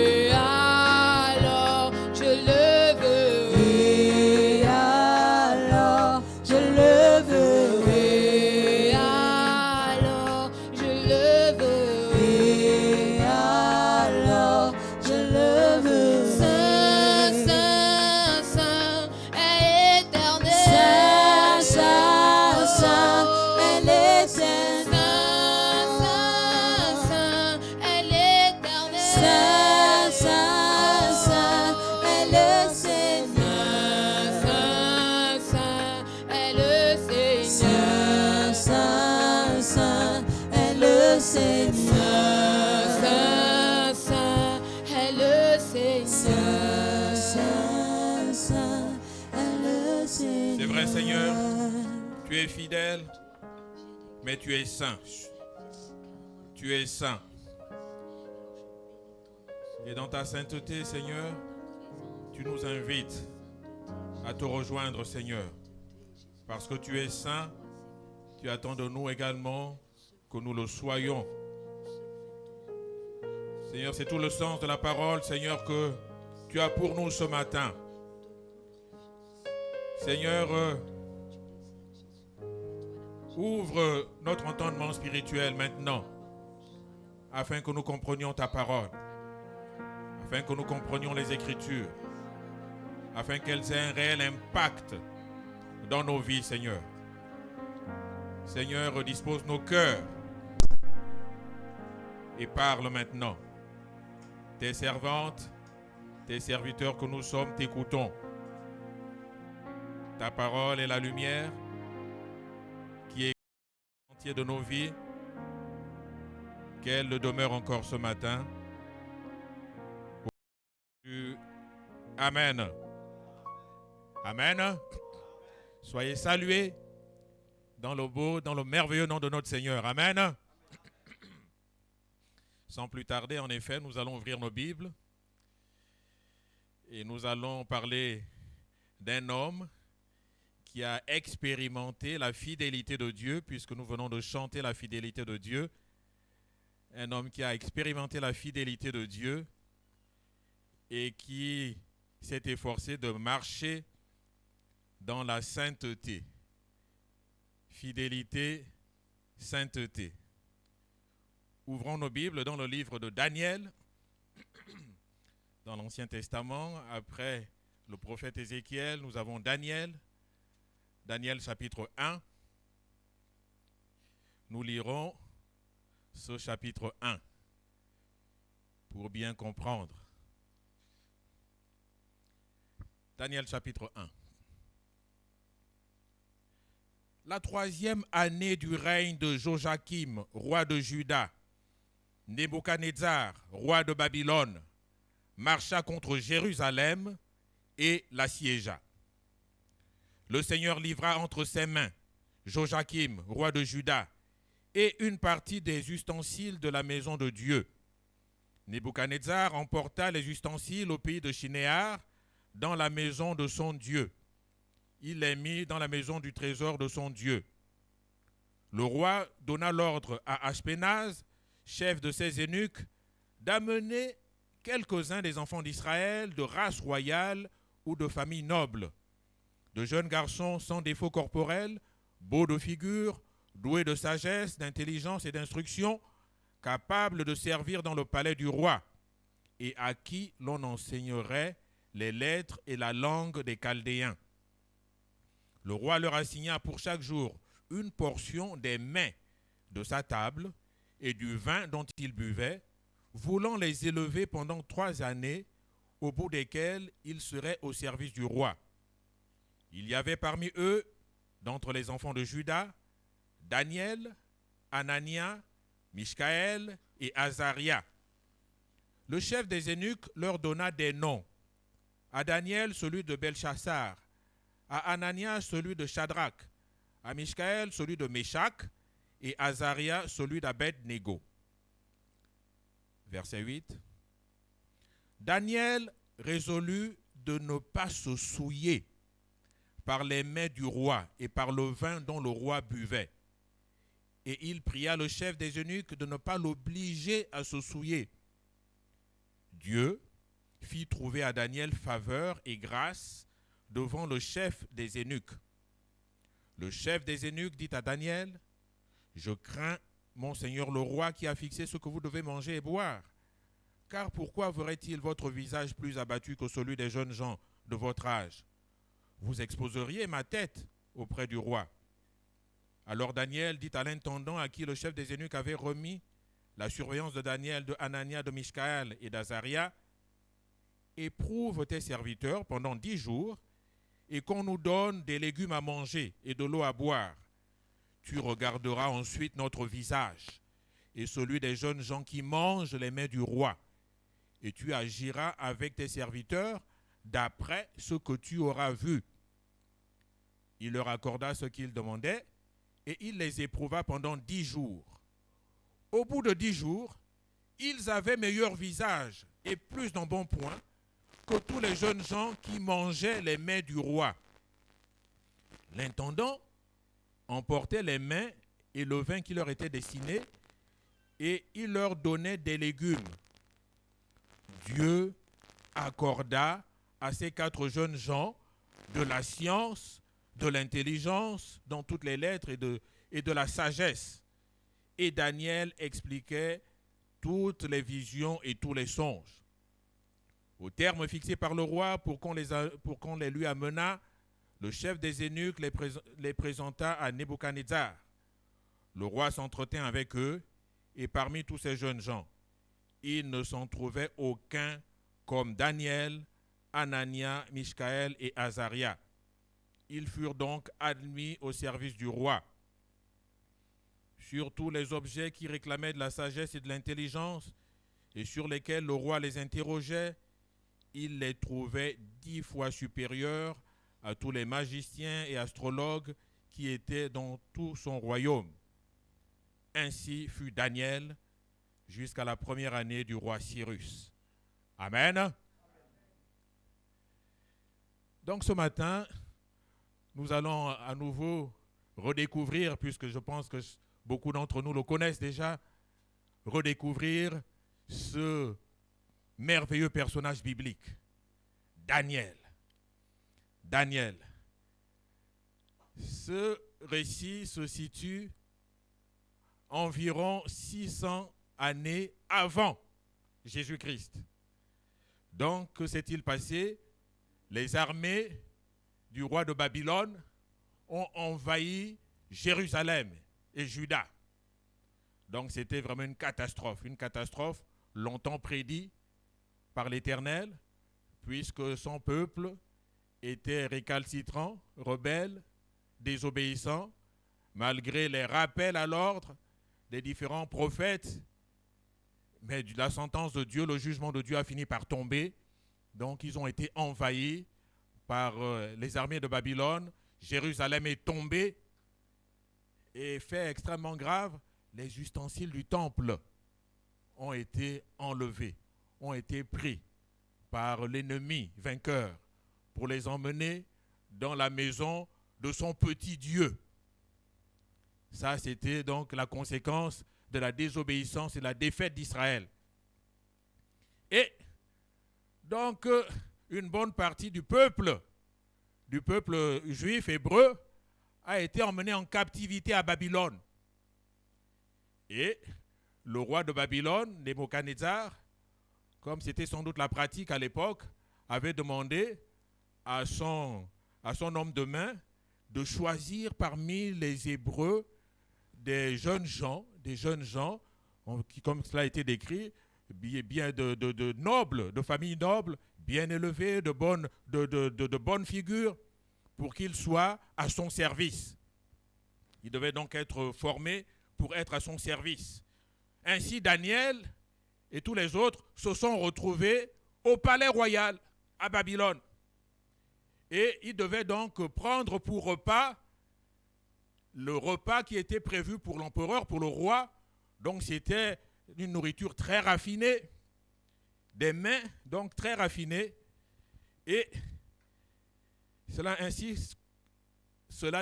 Et alors je le veux. Et alors je le veux. Et alors je le veux. Et alors je le veux. Saint, Saint, Saint est éternel. Saint, Saint, Saint est l'éternel. Saint, Saint, Saint est l'éternel. Saint, Saint, Saint est le Seigneur. Saint, Saint est le Seigneur. Saint, Saint est le Seigneur. Saint, Saint est le Seigneur. Saint, Saint est le Seigneur. C'est vrai, Seigneur. Tu es fidèle, mais tu es saint. Tu es saint. Et dans ta sainteté, Seigneur, tu nous invites à te rejoindre, Seigneur. Parce que tu es saint, tu attends de nous également que nous le soyons. Seigneur, c'est tout le sens de la parole, Seigneur, que tu as pour nous ce matin. Seigneur, ouvre notre entendement spirituel maintenant, afin que nous comprenions ta parole, afin que nous comprenions les Écritures, afin qu'elles aient un réel impact dans nos vies, Seigneur. Seigneur, dispose nos cœurs et parle maintenant. Tes servantes, tes serviteurs que nous sommes, t'écoutons. Ta parole est la lumière qui est entier de nos vies. Qu'elle le demeure encore ce matin. Amen. Amen. Soyez salués dans le beau, dans le merveilleux nom de notre Seigneur. Amen. Sans plus tarder, en effet, nous allons ouvrir nos Bibles et nous allons parler d'un homme qui a expérimenté la fidélité de Dieu, puisque nous venons de chanter la fidélité de Dieu. Un homme qui a expérimenté la fidélité de Dieu et qui s'est efforcé de marcher dans la sainteté. Fidélité, sainteté. Ouvrons nos Bibles dans le livre de Daniel, dans l'Ancien Testament. Après le prophète Ézéchiel, nous avons Daniel. Daniel chapitre 1. Nous lirons ce chapitre 1 pour bien comprendre. Daniel chapitre 1. La 3e année du règne de Joachim, roi de Juda, Nebuchadnezzar, roi de Babylone, marcha contre Jérusalem et l'assiégea. Le Seigneur livra entre ses mains Joachim, roi de Juda, et une partie des ustensiles de la maison de Dieu. Nebuchadnezzar emporta les ustensiles au pays de Shinéar, dans la maison de son Dieu. Il les mit dans la maison du trésor de son Dieu. le roi donna l'ordre à Ashpenaz, chef de ses eunuques, d'amener quelques-uns des enfants d'Israël de race royale ou de famille noble, de jeunes garçons sans défaut corporel, beaux de figure, doués de sagesse, d'intelligence et d'instruction, capables de servir dans le palais du roi, et à qui l'on enseignerait les lettres et la langue des Chaldéens. Le roi leur assigna pour chaque jour une portion des mets de sa table et du vin dont ils buvaient, voulant les élever pendant 3 années, au bout desquelles ils seraient au service du roi. Il y avait parmi eux, d'entre les enfants de Juda, Daniel, Anania, Mishkaël et Azaria. Le chef des eunuques leur donna des noms. À Daniel, celui de Belchassar, à Anania, celui de Shadrach, à Mishkaël, celui de Méshach, et Azaria, celui d'Abed-Négo. Verset 8. Daniel résolut de ne pas se souiller par les mets du roi et par le vin dont le roi buvait. Et il pria le chef des eunuques de ne pas l'obliger à se souiller. Dieu fit trouver à Daniel faveur et grâce devant le chef des eunuques. Le chef des eunuques dit à Daniel, « Je crains mon seigneur le roi qui a fixé ce que vous devez manger et boire. Car pourquoi verrait-il votre visage plus abattu que celui des jeunes gens de votre âge? Vous exposeriez ma tête auprès du roi. » Alors Daniel dit à l'intendant à qui le chef des eunuques avait remis la surveillance de Daniel, de Anania, de Mishkaël et d'Azaria, « Éprouve tes serviteurs pendant 10 jours, et qu'on nous donne des légumes à manger et de l'eau à boire. Tu regarderas ensuite notre visage et celui des jeunes gens qui mangent les mets du roi, et tu agiras avec tes serviteurs d'après ce que tu auras vu. » Il leur accorda ce qu'ils demandaient, et il les éprouva pendant 10 jours. Au bout de 10 jours, ils avaient meilleur visage et plus d'embonpoint que tous les jeunes gens qui mangeaient les mets du roi. L'intendant emportait les mets et le vin qui leur était destiné, et il leur donnait des légumes. Dieu accorda à ces 4 jeunes gens de la science, de l'intelligence dans toutes les lettres et de la sagesse. Et Daniel expliquait toutes les visions et tous les songes. Au terme fixé par le roi pour qu'on les lui amenât, le chef des eunuques les présenta à Nebuchadnezzar. Le roi s'entretint avec eux, et parmi tous ces jeunes gens, il ne s'en trouvait aucun comme Daniel, Anania, Mishkaël et Azaria. Ils furent donc admis au service du roi. Sur tous les objets qui réclamaient de la sagesse et de l'intelligence, et sur lesquels le roi les interrogeait, il les trouvait 10 fois supérieurs à tous les magiciens et astrologues qui étaient dans tout son royaume. Ainsi fut Daniel jusqu'à la première année du roi Cyrus. Amen. Donc ce matin, nous allons à nouveau redécouvrir, puisque je pense que beaucoup d'entre nous le connaissent déjà, redécouvrir ce merveilleux personnage biblique, Daniel. Daniel. Ce récit se situe environ 600 années avant Jésus-Christ. Donc, que s'est-il passé? Les armées du roi de Babylone ont envahi Jérusalem et Juda. Donc, c'était vraiment une catastrophe longtemps prédite par l'Éternel, puisque son peuple était récalcitrant, rebelle, désobéissant, malgré les rappels à l'ordre des différents prophètes. Mais la sentence de Dieu, le jugement de Dieu a fini par tomber. Donc ils ont été envahis par les armées de Babylone. Jérusalem est tombée. Et fait extrêmement grave, les ustensiles du temple ont été enlevés, ont été pris par l'ennemi vainqueur pour les emmener dans la maison de son petit Dieu. Ça, c'était donc la conséquence de la désobéissance et de la défaite d'Israël. Et donc, une bonne partie du peuple juif hébreu a été emmené en captivité à Babylone. Et le roi de Babylone, Nebuchadnezzar, comme c'était sans doute la pratique à l'époque, avait demandé à son homme de main de choisir parmi les Hébreux des jeunes gens qui, comme cela a été décrit, bien de nobles, de familles nobles, bien élevés, de bonnes figures, pour qu'ils soient à son service. Ils devaient donc être formés pour être à son service. Ainsi, Daniel et tous les autres se sont retrouvés au palais royal à Babylone. Et ils devaient donc prendre pour repas le repas qui était prévu pour l'empereur, pour le roi. Donc c'était une nourriture très raffinée, des mets donc très raffinés. Et cela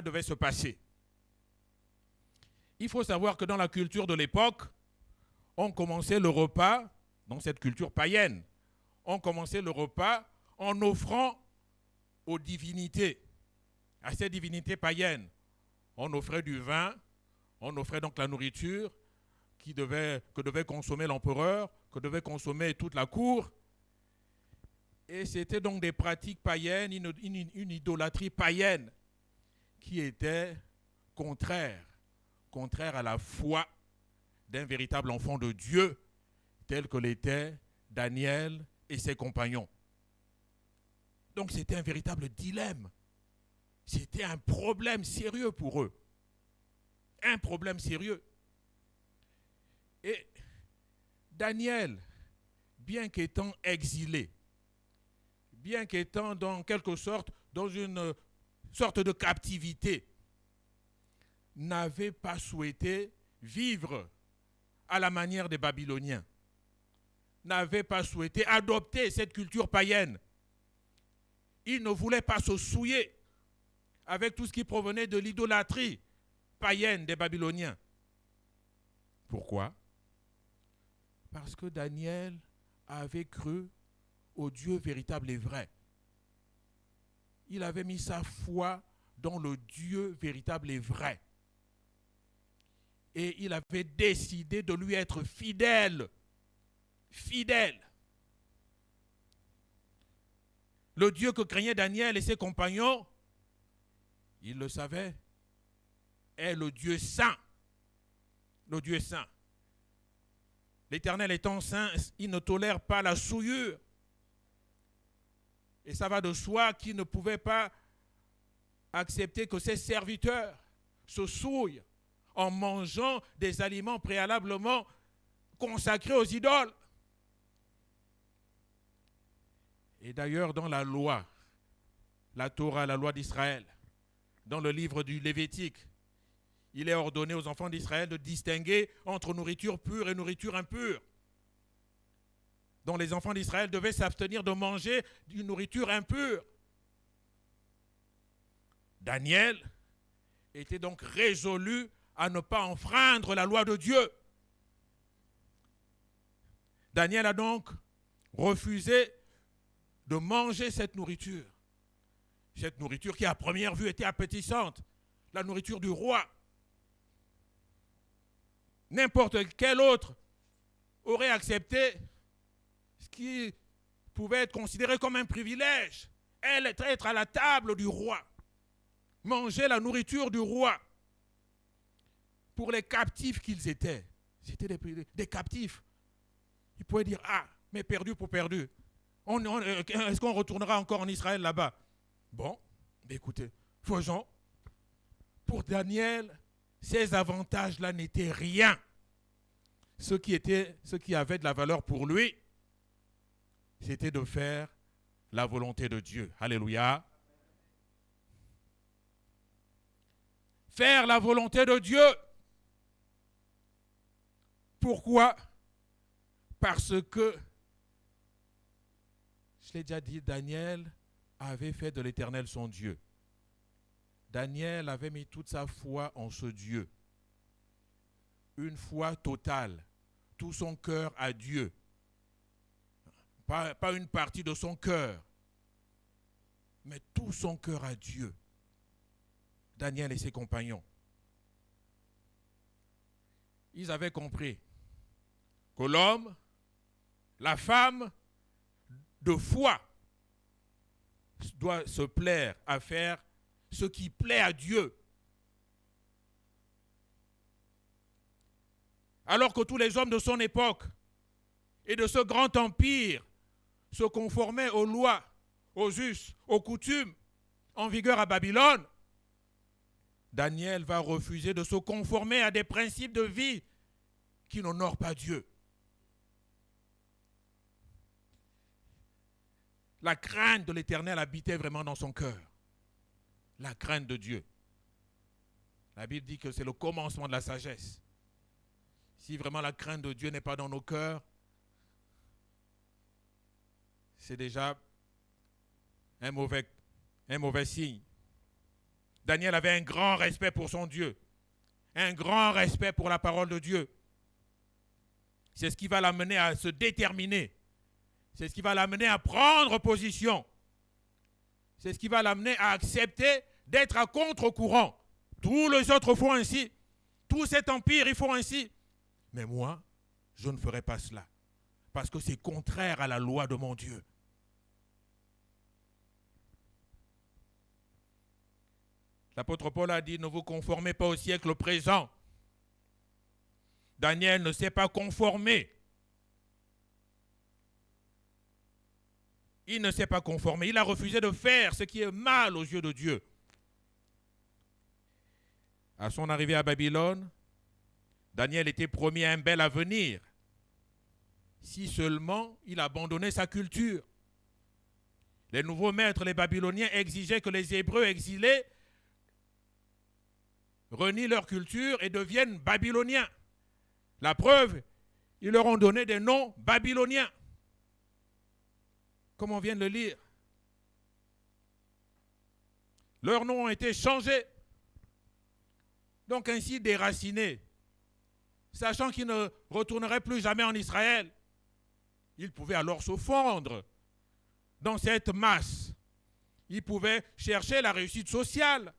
devait se passer. Il faut savoir que dans la culture de l'époque, on commençait le repas, dans cette culture païenne, on commençait le repas en offrant aux divinités, à ces divinités païennes. On offrait du vin, on offrait donc la nourriture que devait consommer l'empereur, que devait consommer toute la cour. Et c'était donc des pratiques païennes, une idolâtrie païenne qui était contraire à la foi d'un véritable enfant de Dieu, tel que l'était Daniel et ses compagnons. Donc c'était un véritable dilemme. C'était un problème sérieux pour eux. Un problème sérieux. Et Daniel, bien qu'étant exilé, bien qu'étant dans quelque sorte, dans une sorte de captivité, n'avait pas souhaité vivre à la manière des Babyloniens, n'avait pas souhaité adopter cette culture païenne. Il ne voulait pas se souiller avec tout ce qui provenait de l'idolâtrie païenne des Babyloniens. Pourquoi? Parce que Daniel avait cru au Dieu véritable et vrai. Il avait mis sa foi dans le Dieu véritable et vrai. Et il avait décidé de lui être fidèle. Fidèle. Le Dieu que craignaient Daniel et ses compagnons, il le savait, est le Dieu saint. Le Dieu saint. L'Éternel étant saint, il ne tolère pas la souillure. Et ça va de soi qu'il ne pouvait pas accepter que ses serviteurs se souillent en mangeant des aliments préalablement consacrés aux idoles. Et d'ailleurs, dans la loi, la Torah, la loi d'Israël, dans le livre du Lévitique, il est ordonné aux enfants d'Israël de distinguer entre nourriture pure et nourriture impure. Donc les enfants d'Israël devaient s'abstenir de manger d'une nourriture impure. Daniel était donc résolu à ne pas enfreindre la loi de Dieu. Daniel a donc refusé de manger cette nourriture. Cette nourriture qui à première vue était appétissante, la nourriture du roi. N'importe quel autre aurait accepté ce qui pouvait être considéré comme un privilège. Être à la table du roi. Manger la nourriture du roi. Pour les captifs qu'ils étaient. C'était des captifs. Ils pouvaient dire, ah, mais perdu pour perdu. Est-ce qu'on retournera encore en Israël là-bas? Bon, écoutez, faisons. Pour Daniel, ces avantages-là n'étaient rien. Ce qui avait de la valeur pour lui, c'était de faire la volonté de Dieu. Alléluia. Faire la volonté de Dieu. Pourquoi? Parce que, je l'ai déjà dit, Daniel avait fait de l'Éternel son Dieu. Daniel avait mis toute sa foi en ce Dieu. une foi totale, tout son cœur à Dieu. Pas une partie de son cœur, mais tout son cœur à Dieu. Daniel et ses compagnons. Ils avaient compris que l'homme, la femme de foi doit se plaire à faire ce qui plaît à Dieu. Alors que tous les hommes de son époque et de ce grand empire se conformaient aux lois, aux us, aux coutumes en vigueur à Babylone, Daniel va refuser de se conformer à des principes de vie qui n'honorent pas Dieu. La crainte de l'Éternel habitait vraiment dans son cœur. La crainte de Dieu. La Bible dit que c'est le commencement de la sagesse. Si vraiment la crainte de Dieu n'est pas dans nos cœurs, c'est déjà un mauvais signe. Daniel avait un grand respect pour son Dieu, un grand respect pour la parole de Dieu. C'est ce qui va l'amener à se déterminer. C'est ce qui va l'amener à prendre position. C'est ce qui va l'amener à accepter d'être à contre-courant. Tous les autres font ainsi. Tout cet empire, ils font ainsi. Mais moi, je ne ferai pas cela. Parce que c'est contraire à la loi de mon Dieu. L'apôtre Paul a dit, ne vous conformez pas au siècle présent. Daniel ne s'est pas conformé. Il ne s'est pas conformé. Il a refusé de faire ce qui est mal aux yeux de Dieu. À son arrivée à Babylone, Daniel était promis un bel avenir. Si seulement il abandonnait sa culture. Les nouveaux maîtres, les Babyloniens, exigeaient que les Hébreux exilés renient leur culture et deviennent babyloniens. La preuve, ils leur ont donné des noms babyloniens. Comme on vient de le lire. Leurs noms ont été changés. Donc ainsi déracinés. Sachant qu'ils ne retourneraient plus jamais en Israël. Ils pouvaient alors se fondre dans cette masse. Ils pouvaient chercher la réussite sociale.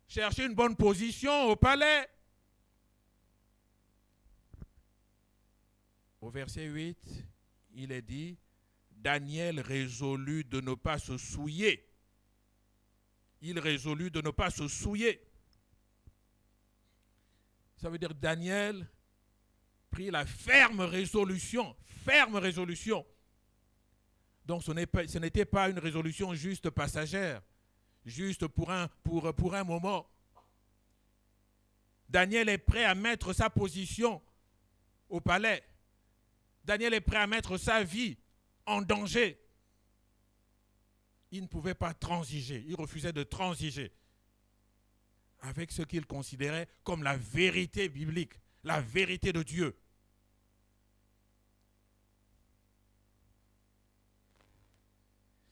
Chercher une bonne position au palais. Au verset 8, il est dit, Daniel résolut de ne pas se souiller. Il résolut de ne pas se souiller. Ça veut dire Daniel prit la ferme résolution. Donc ce n'était pas une résolution juste passagère, juste pour un moment. Daniel est prêt à mettre sa position au palais. Daniel est prêt à mettre sa vie en danger. Il ne pouvait pas transiger. Il refusait de transiger avec ce qu'il considérait comme la vérité biblique, la vérité de Dieu.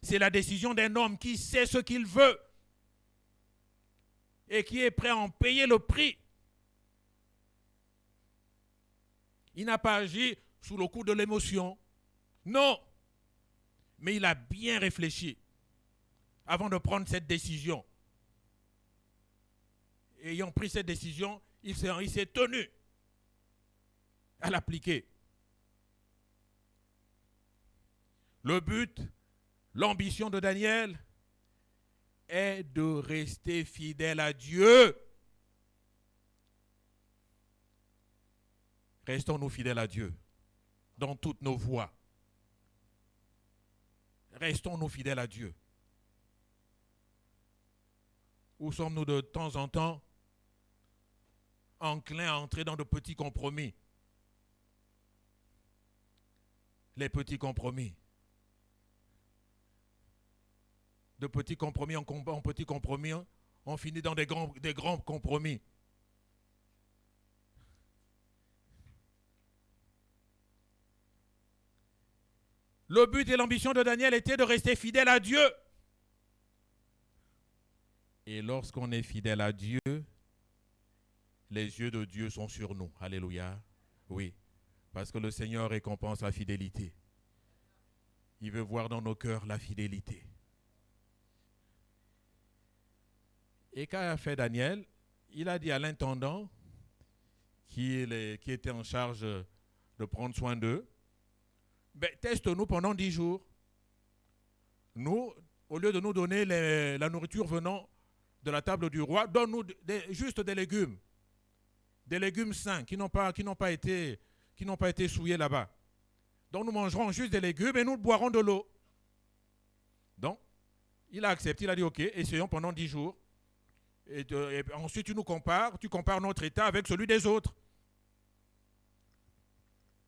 C'est la décision d'un homme qui sait ce qu'il veut et qui est prêt à en payer le prix. Il n'a pas agi sous le coup de l'émotion. Non. Mais il a bien réfléchi avant de prendre cette décision. Ayant pris cette décision, il s'est tenu à l'appliquer. Le but, l'ambition de Daniel est de rester fidèle à Dieu. Restons-nous fidèles à Dieu dans toutes nos voies. Restons-nous fidèles à Dieu. Où sommes-nous de temps en temps enclins à entrer dans de petits compromis? Les petits compromis. De petits compromis en petits compromis, on finit dans des grands compromis. Le but et l'ambition de Daniel était de rester fidèle à Dieu. Et lorsqu'on est fidèle à Dieu, les yeux de Dieu sont sur nous. Alléluia. Oui, parce que le Seigneur récompense la fidélité. Il veut voir dans nos cœurs la fidélité. Et qu'a fait Daniel? Il a dit à l'intendant qui était en charge de prendre soin d'eux, ben, teste-nous pendant 10 jours. Nous, au lieu de nous donner la nourriture venant de la table du roi, donne-nous juste des légumes sains qui n'ont pas été souillés là-bas. Donc nous mangerons juste des légumes et nous boirons de l'eau. Donc, il a accepté, il a dit ok, essayons pendant 10 jours. Et ensuite tu compares notre état avec celui des autres.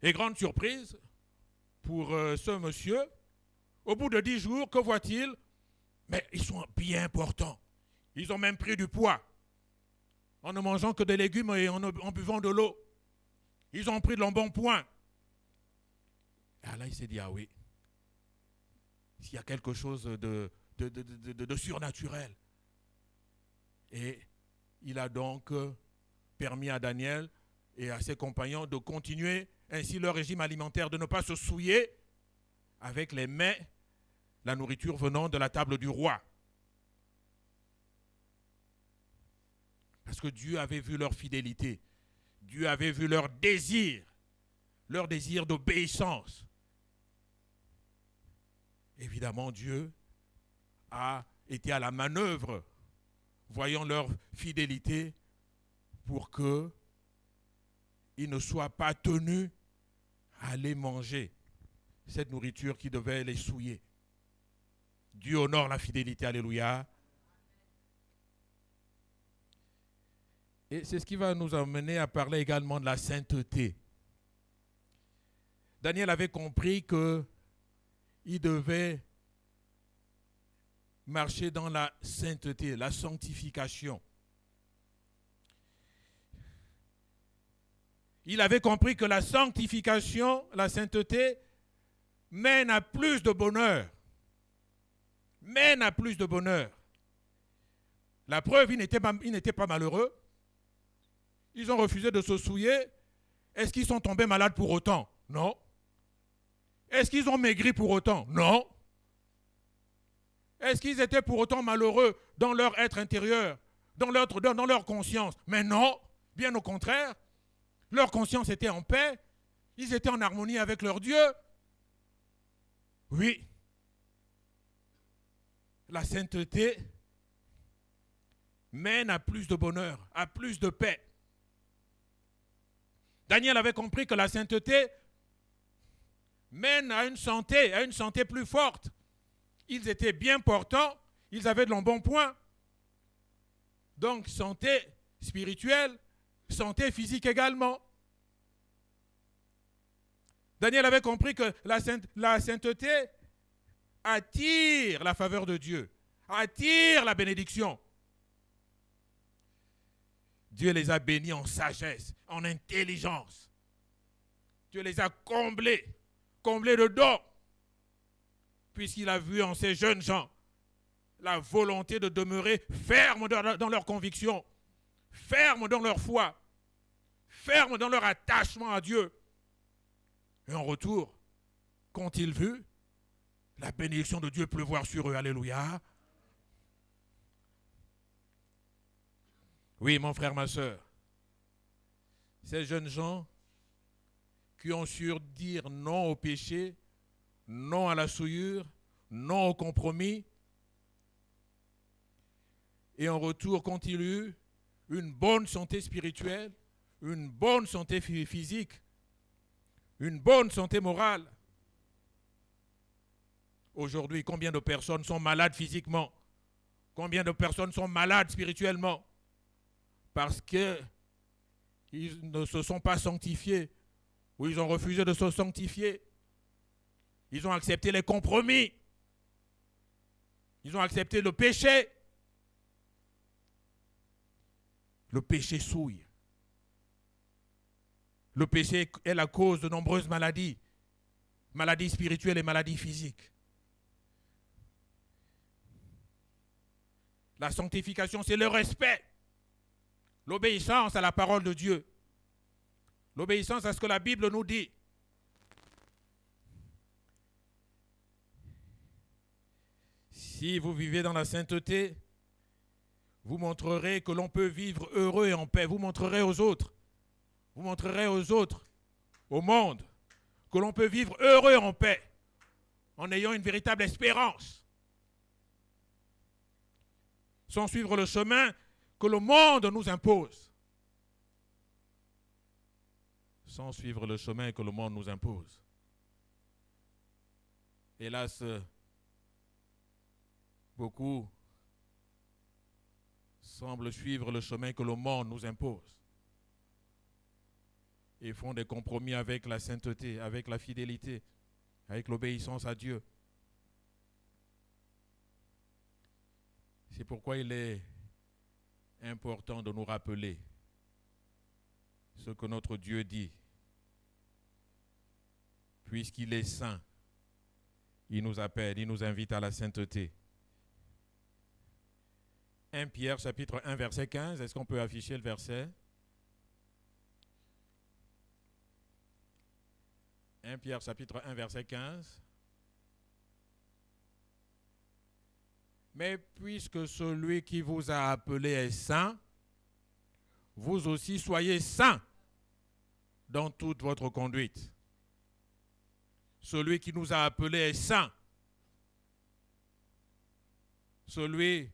Et grande surprise pour ce monsieur, au bout de 10 jours, que voit-il? Mais ils sont bien portants. Ils ont même pris du poids. En ne mangeant que des légumes et en buvant de l'eau. Ils ont pris de l'embonpoint. Et là, il s'est dit, ah oui, s'il y a quelque chose de surnaturel. Et il a donc permis à Daniel et à ses compagnons de continuer ainsi leur régime alimentaire, de ne pas se souiller avec les mets, la nourriture venant de la table du roi. Parce que Dieu avait vu leur fidélité, Dieu avait vu leur désir d'obéissance. Évidemment, Dieu a été à la manœuvre, voyant leur fidélité, pour qu'ils ne soient pas tenus à aller manger cette nourriture qui devait les souiller. Dieu honore la fidélité, alléluia. Et c'est ce qui va nous amener à parler également de la sainteté. Daniel avait compris qu'il devait marcher dans la sainteté, la sanctification. Il avait compris que la sanctification, la sainteté, mène à plus de bonheur. Mène à plus de bonheur. La preuve, ils n'étaient pas malheureux. Ils ont refusé de se souiller. Est-ce qu'ils sont tombés malades pour autant? Non. Est-ce qu'ils ont maigri pour autant? Non. Est-ce qu'ils étaient pour autant malheureux dans leur être intérieur, dans leur conscience? Mais non, bien au contraire. Leur conscience était en paix. Ils étaient en harmonie avec leur Dieu. Oui. La sainteté mène à plus de bonheur, à plus de paix. Daniel avait compris que la sainteté mène à une santé plus forte. Ils étaient bien portants, ils avaient de l'embonpoint. Donc, santé spirituelle, santé physique également. Daniel avait compris que la sainteté attire la faveur de Dieu, attire la bénédiction. Dieu les a bénis en sagesse, en intelligence. Dieu les a comblés de dons, puisqu'il a vu en ces jeunes gens la volonté de demeurer fermes dans leurs convictions, fermes dans leur foi, fermes dans leur attachement à Dieu. Et en retour, qu'ont-ils vu? La bénédiction de Dieu pleuvoir sur eux. Alléluia. Oui, mon frère, ma soeur, ces jeunes gens qui ont su dire non au péché, non à la souillure, non au compromis, et en retour continuent une bonne santé spirituelle, une bonne santé physique, une bonne santé morale. Aujourd'hui, combien de personnes sont malades physiquement? Combien de personnes sont malades spirituellement? Parce qu'ils ne se sont pas sanctifiés, ou ils ont refusé de se sanctifier. Ils ont accepté les compromis. Ils ont accepté le péché. Le péché souille. Le péché est la cause de nombreuses maladies. Maladies spirituelles et maladies physiques. La sanctification, c'est le respect. L'obéissance à la parole de Dieu. L'obéissance à ce que la Bible nous dit. Si vous vivez dans la sainteté, vous montrerez que l'on peut vivre heureux et en paix. Vous montrerez aux autres, au monde, que l'on peut vivre heureux et en paix, en ayant une véritable espérance, sans suivre le chemin que le monde nous impose. Sans suivre le chemin que le monde nous impose. Hélas, beaucoup semblent suivre le chemin que le monde nous impose et font des compromis avec la sainteté, avec la fidélité, avec l'obéissance à Dieu. C'est pourquoi il est important de nous rappeler ce que notre Dieu dit. Puisqu'il est saint, il nous appelle, il nous invite à la sainteté. 1 Pierre chapitre 1 verset 15, est-ce qu'on peut afficher le verset? 1 Pierre chapitre 1 verset 15. Mais puisque celui qui vous a appelé est saint, vous aussi soyez saints dans toute votre conduite. Celui qui nous a appelés est saint. Celui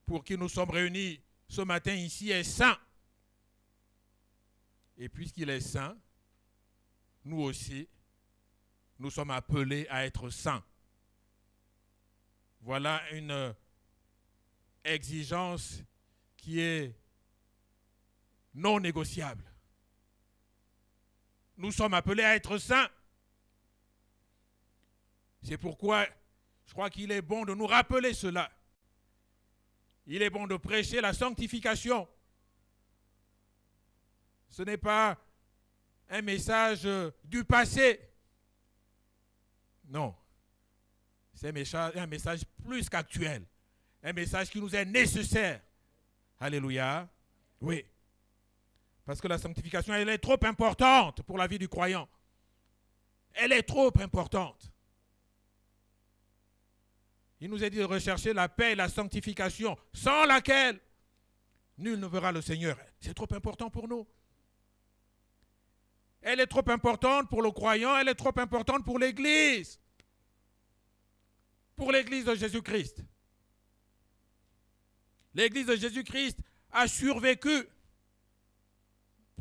pour qui nous sommes réunis ce matin ici est saint. Et puisqu'il est saint, nous aussi, nous sommes appelés à être saints. Voilà une exigence qui est non négociable. Nous sommes appelés à être saints. C'est pourquoi je crois qu'il est bon de nous rappeler cela. Il est bon de prêcher la sanctification. Ce n'est pas un message du passé. Non. C'est un message plus qu'actuel. Un message qui nous est nécessaire. Alléluia. Oui. Parce que la sanctification, elle est trop importante pour la vie du croyant. Elle est trop importante. Il nous est dit de rechercher la paix et la sanctification, sans laquelle nul ne verra le Seigneur. C'est trop important pour nous. Elle est trop importante pour le croyant, elle est trop importante pour l'Église. Pour l'Église de Jésus-Christ. L'Église de Jésus-Christ a survécu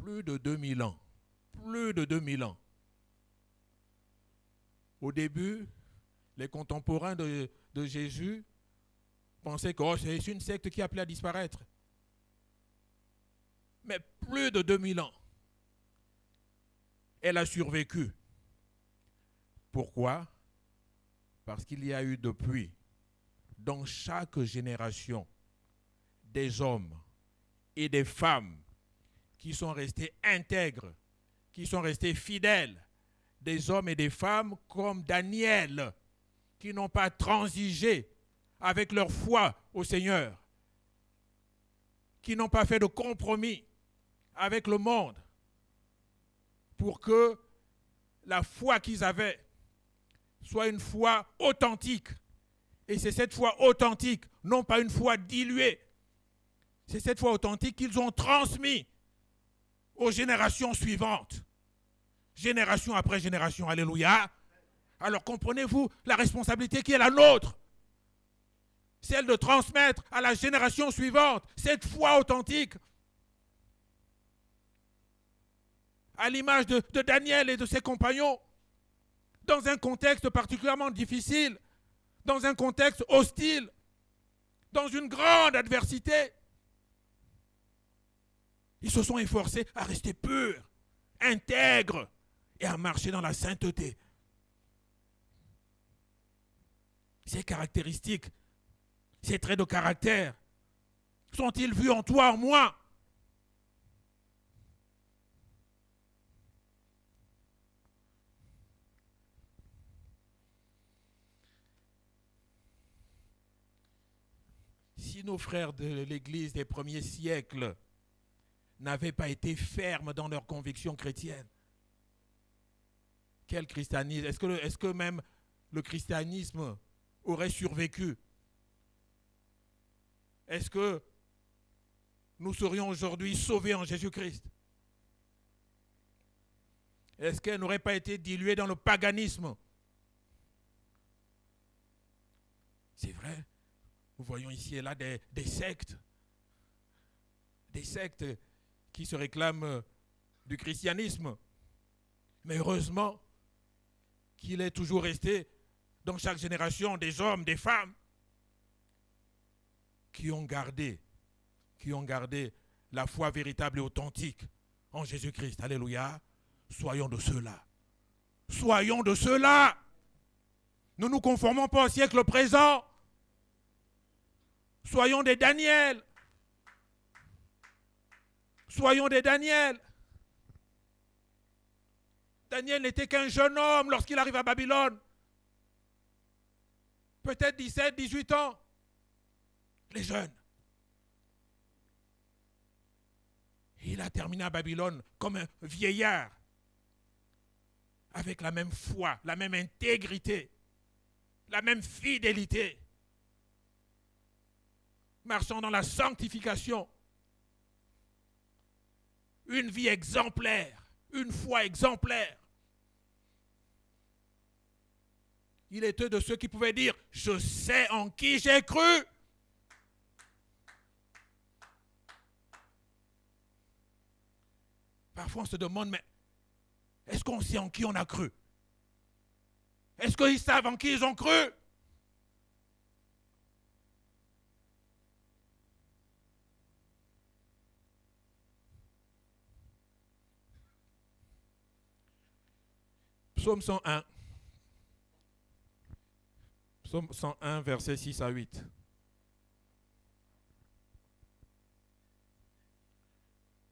plus de 2000 ans. Plus de 2000 ans. Au début, les contemporains de Jésus pensaient que c'est une secte qui appelait à disparaître. Mais plus de 2000 ans, elle a survécu. Pourquoi? Parce qu'il y a eu depuis, dans chaque génération, des hommes et des femmes qui sont restés intègres, qui sont restés fidèles, des hommes et des femmes comme Daniel, qui n'ont pas transigé avec leur foi au Seigneur, qui n'ont pas fait de compromis avec le monde pour que la foi qu'ils avaient soit une foi authentique. Et c'est cette foi authentique, non pas une foi diluée, c'est cette foi authentique qu'ils ont transmise aux générations suivantes. Génération après génération, alléluia. Alors comprenez-vous la responsabilité qui est la nôtre. Celle de transmettre à la génération suivante cette foi authentique. À l'image de Daniel et de ses compagnons, dans un contexte particulièrement difficile, dans un contexte hostile, dans une grande adversité. Ils se sont efforcés à rester purs, intègres et à marcher dans la sainteté. Ces caractéristiques, ces traits de caractère, sont-ils vus en toi, en moi? Si Si nos frères de l'Église des premiers siècles n'avaient pas été fermes dans leurs convictions chrétiennes, quel christianisme? Est-ce que même le christianisme aurait survécu? Est-ce que nous serions aujourd'hui sauvés en Jésus-Christ? Est-ce qu'elle n'aurait pas été diluée dans le paganisme? C'est vrai, nous voyons ici et là des sectes qui se réclament du christianisme. Mais heureusement qu'il est toujours resté dans chaque génération des hommes, des femmes qui ont gardé la foi véritable et authentique en Jésus-Christ. Alléluia. Soyons de ceux-là. Soyons de ceux-là. Ne nous conformons pas au siècle présent. Soyons des Daniel. Soyons des Daniel. Daniel n'était qu'un jeune homme lorsqu'il arrive à Babylone. Peut-être 17, 18 ans. Les jeunes. Il a terminé à Babylone comme un vieillard. Avec la même foi, la même intégrité, la même fidélité. Marchant dans la sanctification. Une vie exemplaire, une foi exemplaire. Il était de ceux qui pouvaient dire « Je sais en qui j'ai cru ». Parfois on se demande, mais est-ce qu'on sait en qui on a cru? Est-ce qu'ils savent en qui ils ont cru? Psaume 101. Psaume 101, versets 6 à 8.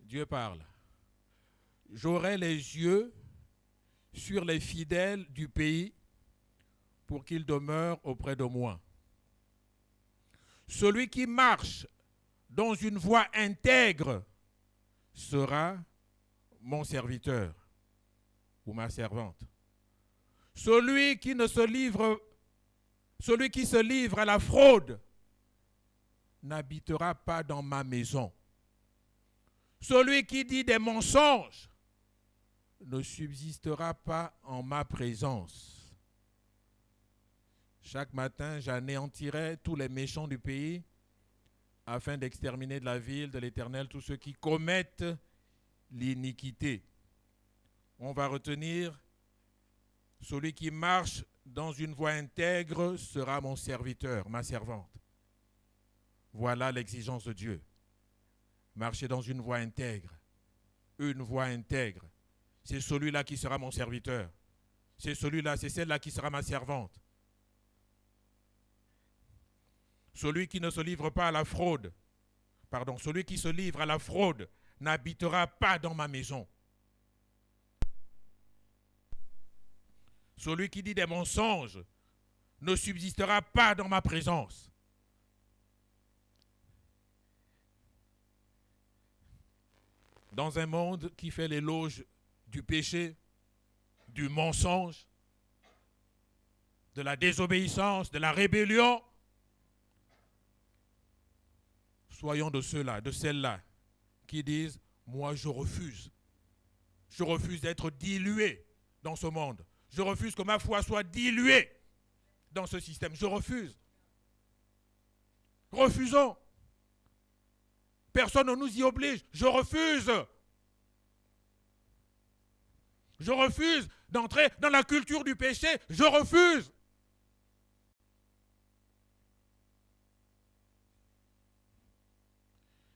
Dieu parle. J'aurai les yeux sur les fidèles du pays pour qu'ils demeurent auprès de moi. Celui qui marche dans une voie intègre sera mon serviteur ou ma servante. Celui qui se livre à la fraude n'habitera pas dans ma maison. Celui qui dit des mensonges ne subsistera pas en ma présence. Chaque matin, j'anéantirai tous les méchants du pays afin d'exterminer de la ville de l'Éternel tous ceux qui commettent l'iniquité. On va retenir, celui qui marche dans une voie intègre sera mon serviteur, ma servante. Voilà l'exigence de Dieu. Marcher dans une voie intègre. Une voie intègre. C'est celui-là qui sera mon serviteur. C'est celui-là, c'est celle-là qui sera ma servante. Celui qui ne se livre pas à la fraude, celui qui se livre à la fraude n'habitera pas dans ma maison. Celui qui dit des mensonges ne subsistera pas dans ma présence. Dans un monde qui fait l'éloge du péché, du mensonge, de la désobéissance, de la rébellion, soyons de ceux-là, de celles-là qui disent « Moi, je refuse. Je refuse d'être dilué dans ce monde. Je refuse que ma foi soit diluée dans ce système. Je refuse. » Refusons. Personne ne nous y oblige. Je refuse. Je refuse d'entrer dans la culture du péché. Je refuse.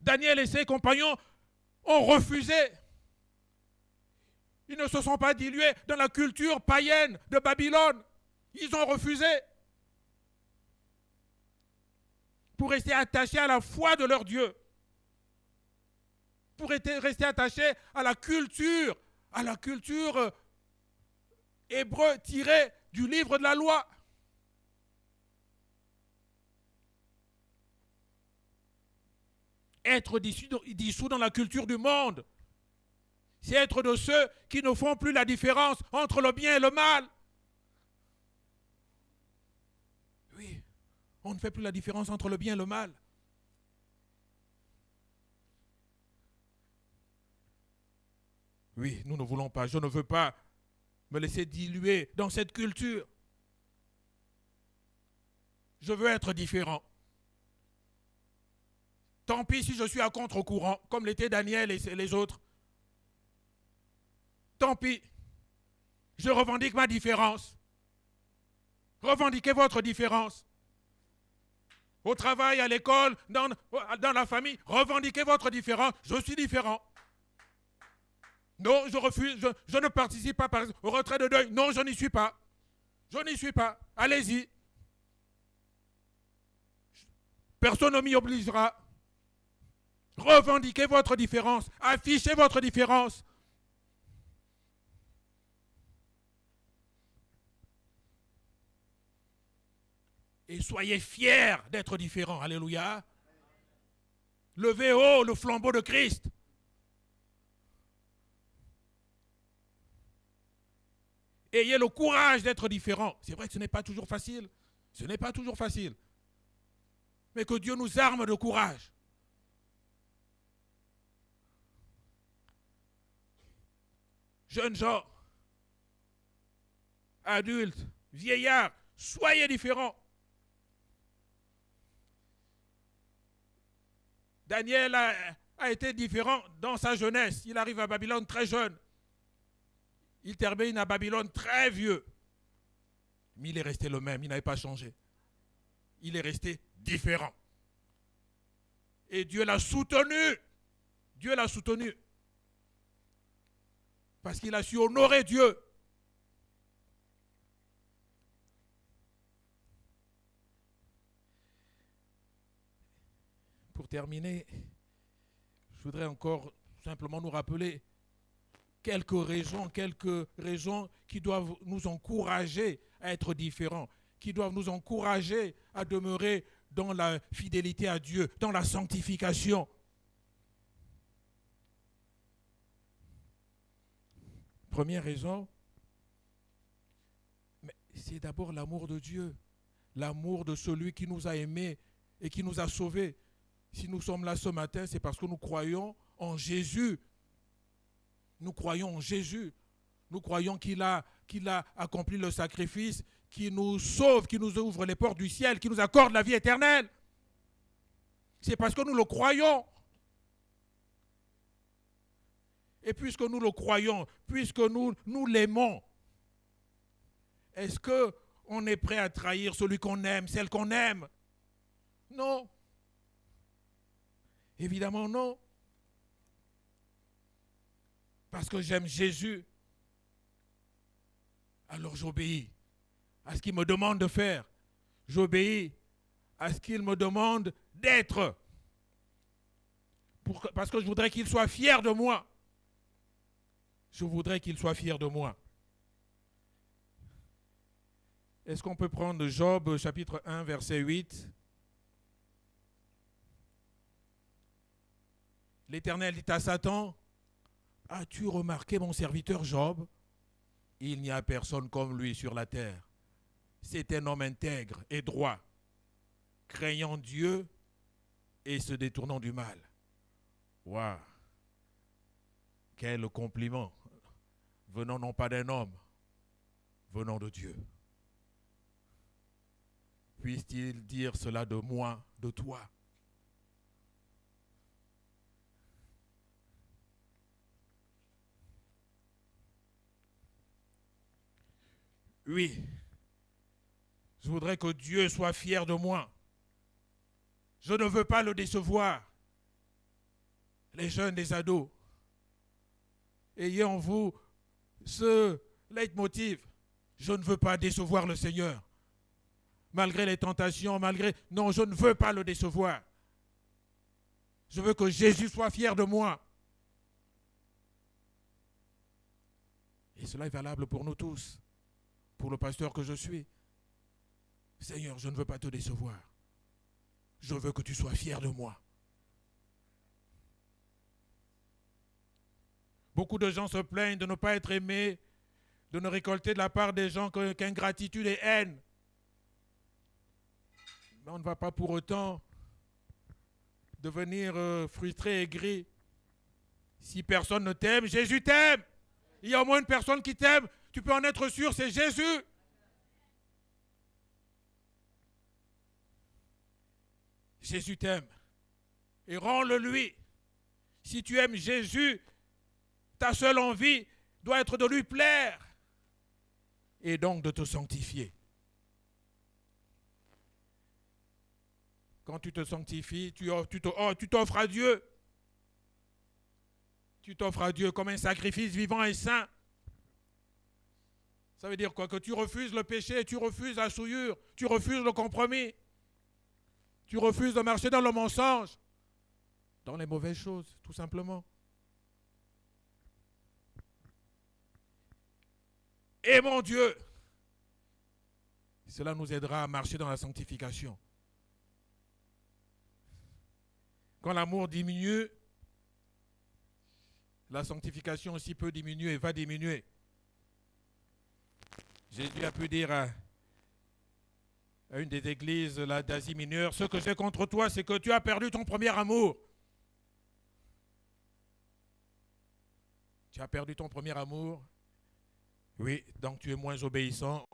Daniel et ses compagnons ont refusé. Ils ne se sont pas dilués dans la culture païenne de Babylone. Ils ont refusé. Pour rester attachés à la foi de leur Dieu. Pour rester attachés à la culture hébreu tirée du livre de la loi. être dissous dans la culture du monde. C'est être de ceux qui ne font plus la différence entre le bien et le mal. Oui, on ne fait plus la différence entre le bien et le mal. Oui, nous ne voulons pas, je ne veux pas me laisser diluer dans cette culture. Je veux être différent. Tant pis si je suis à contre-courant, comme l'était Daniel et les autres. Tant pis. Je revendique ma différence. Revendiquez votre différence. Au travail, à l'école, dans la famille, revendiquez votre différence. Je suis différent. Non, je refuse, je ne participe pas par exemple, au retrait de deuil. Non, je n'y suis pas. Je n'y suis pas. Allez-y. Personne ne m'y obligera. Revendiquez votre différence. Affichez votre différence. Et soyez fiers d'être différents. Alléluia. Levez haut le flambeau de Christ. Ayez le courage d'être différent. C'est vrai que ce n'est pas toujours facile. Ce n'est pas toujours facile. Mais que Dieu nous arme de courage. Jeunes gens, adultes, vieillards, soyez différents. Daniel a été différent dans sa jeunesse. Il arrive à Babylone très jeune. Il termine à Babylone très vieux. Mais il est resté le même, il n'avait pas changé. Il est resté différent. Et Dieu l'a soutenu. Dieu l'a soutenu. Parce qu'il a su honorer Dieu. Pour terminer, je voudrais encore simplement nous rappeler quelques raisons qui doivent nous encourager à être différents, qui doivent nous encourager à demeurer dans la fidélité à Dieu, dans la sanctification. Première raison, c'est d'abord l'amour de Dieu, l'amour de celui qui nous a aimés et qui nous a sauvés. Si nous sommes là ce matin, c'est parce que nous croyons en Jésus. Nous croyons en Jésus. Nous croyons qu'il a accompli le sacrifice, qui nous sauve, qui nous ouvre les portes du ciel, qui nous accorde la vie éternelle. C'est parce que nous le croyons. Et puisque nous le croyons, puisque nous l'aimons, est-ce qu'on est prêt à trahir celui qu'on aime, celle qu'on aime? Non. Évidemment non. Parce que j'aime Jésus, alors j'obéis à ce qu'il me demande de faire. J'obéis à ce qu'il me demande d'être. Parce que je voudrais qu'il soit fier de moi. Je voudrais qu'il soit fier de moi. Est-ce qu'on peut prendre Job chapitre 1 verset 8? L'Éternel dit à Satan, « As-tu remarqué mon serviteur Job? Il n'y a personne comme lui sur la terre. C'est un homme intègre et droit, craignant Dieu et se détournant du mal. » Waouh! Quel compliment, venant non pas d'un homme, venant de Dieu. Puisse-t-il dire cela de moi, de toi? Oui, je voudrais que Dieu soit fier de moi. Je ne veux pas le décevoir. Les jeunes, les ados, ayez en vous ce leitmotiv. Je ne veux pas décevoir le Seigneur. Malgré les tentations, Non, je ne veux pas le décevoir. Je veux que Jésus soit fier de moi. Et cela est valable pour nous tous. Pour le pasteur que je suis. Seigneur, je ne veux pas te décevoir. Je veux que tu sois fier de moi. Beaucoup de gens se plaignent de ne pas être aimés, de ne récolter de la part des gens qu'ingratitude et haine. Mais on ne va pas pour autant devenir frustré, aigri. Si personne ne t'aime, Jésus t'aime. Il y a au moins une personne qui t'aime. Tu peux en être sûr, c'est Jésus. Jésus t'aime. Et rends-le lui. Si tu aimes Jésus, ta seule envie doit être de lui plaire. Et donc de te sanctifier. Quand tu te sanctifies, tu t'offres à Dieu. Tu t'offres à Dieu comme un sacrifice vivant et saint. Ça veut dire quoi? Que tu refuses le péché, tu refuses la souillure, tu refuses le compromis. Tu refuses de marcher dans le mensonge, dans les mauvaises choses, tout simplement. Et mon Dieu, cela nous aidera à marcher dans la sanctification. Quand l'amour diminue, la sanctification aussi peut diminuer, va diminuer. Jésus a pu dire à une des églises d'Asie mineure, ce que j'ai contre toi, c'est que tu as perdu ton premier amour. Tu as perdu ton premier amour. Oui, donc tu es moins obéissant.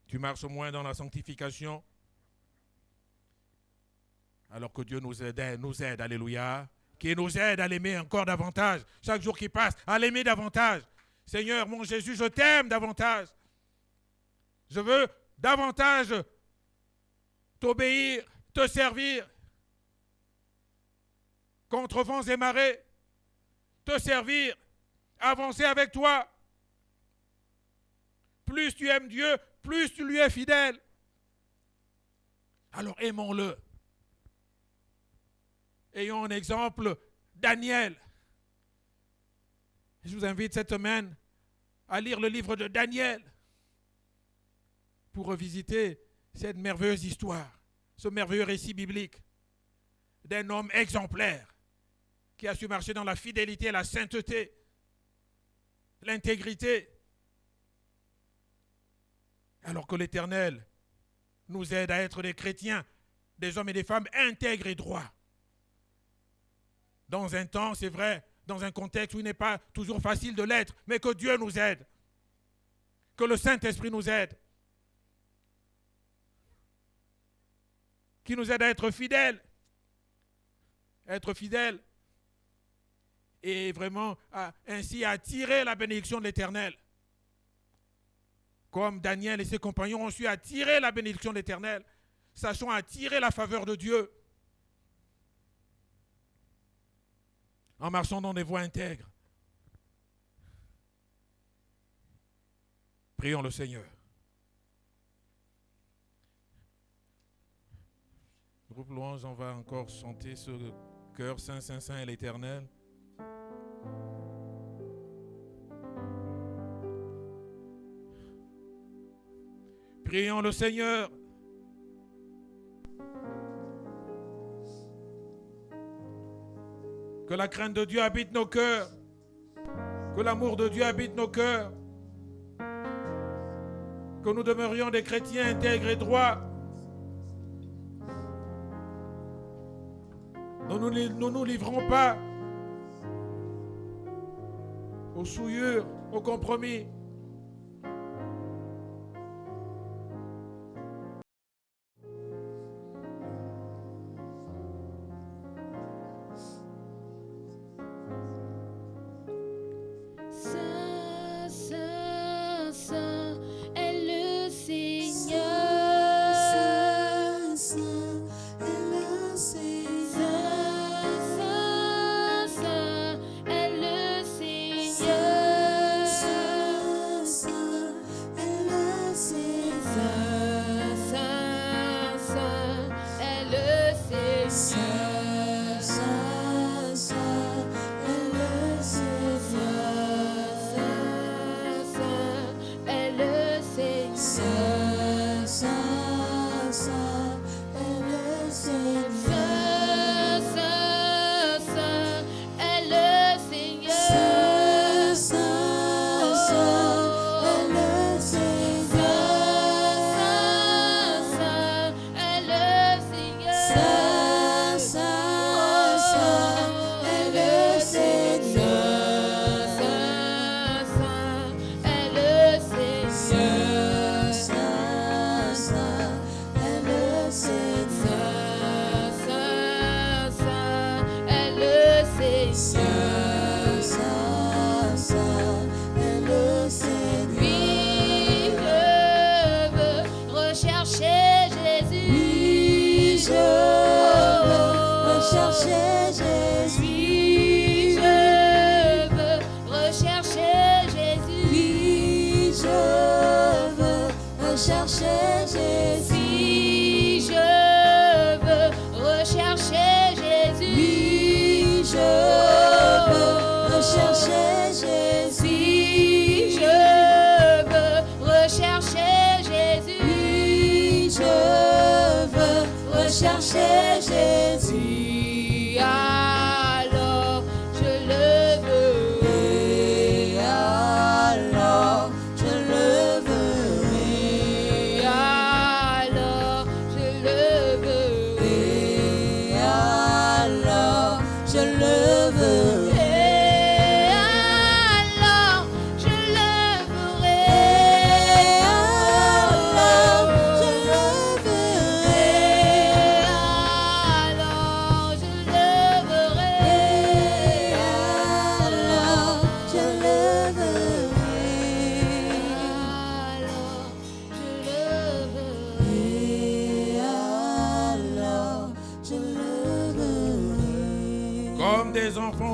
Tu marches moins dans la sanctification. Alors que Dieu nous aide, alléluia. Qui nous aide à l'aimer encore davantage. Chaque jour qui passe, à l'aimer davantage. Seigneur, mon Jésus, je t'aime davantage. Je veux davantage t'obéir, te servir. Contre vents et marées. Te servir. Avancer avec toi. Plus tu aimes Dieu, plus tu lui es fidèle. Alors aimons-le. Ayons un exemple, Daniel. Je vous invite cette semaine à lire le livre de Daniel pour revisiter cette merveilleuse histoire, ce merveilleux récit biblique d'un homme exemplaire qui a su marcher dans la fidélité, la sainteté, l'intégrité. Alors que l'Éternel nous aide à être des chrétiens, des hommes et des femmes intègres et droits. Dans un temps, c'est vrai, dans un contexte où il n'est pas toujours facile de l'être, mais que Dieu nous aide. Que le Saint-Esprit nous aide. Qui nous aide à être fidèles. Être fidèles. Et vraiment, ainsi attirer la bénédiction de l'Éternel. Comme Daniel et ses compagnons ont su attirer la bénédiction de l'Éternel, sachant attirer la faveur de Dieu. En marchant dans des voies intègres. Prions le Seigneur. Groupe Louange, on va encore chanter ce cœur Saint, Saint, Saint et l'Éternel. Prions le Seigneur. Que la crainte de Dieu habite nos cœurs. Que l'amour de Dieu habite nos cœurs. Que nous demeurions des chrétiens intègres et droits. Nous ne nous livrons pas aux souillures, aux compromis.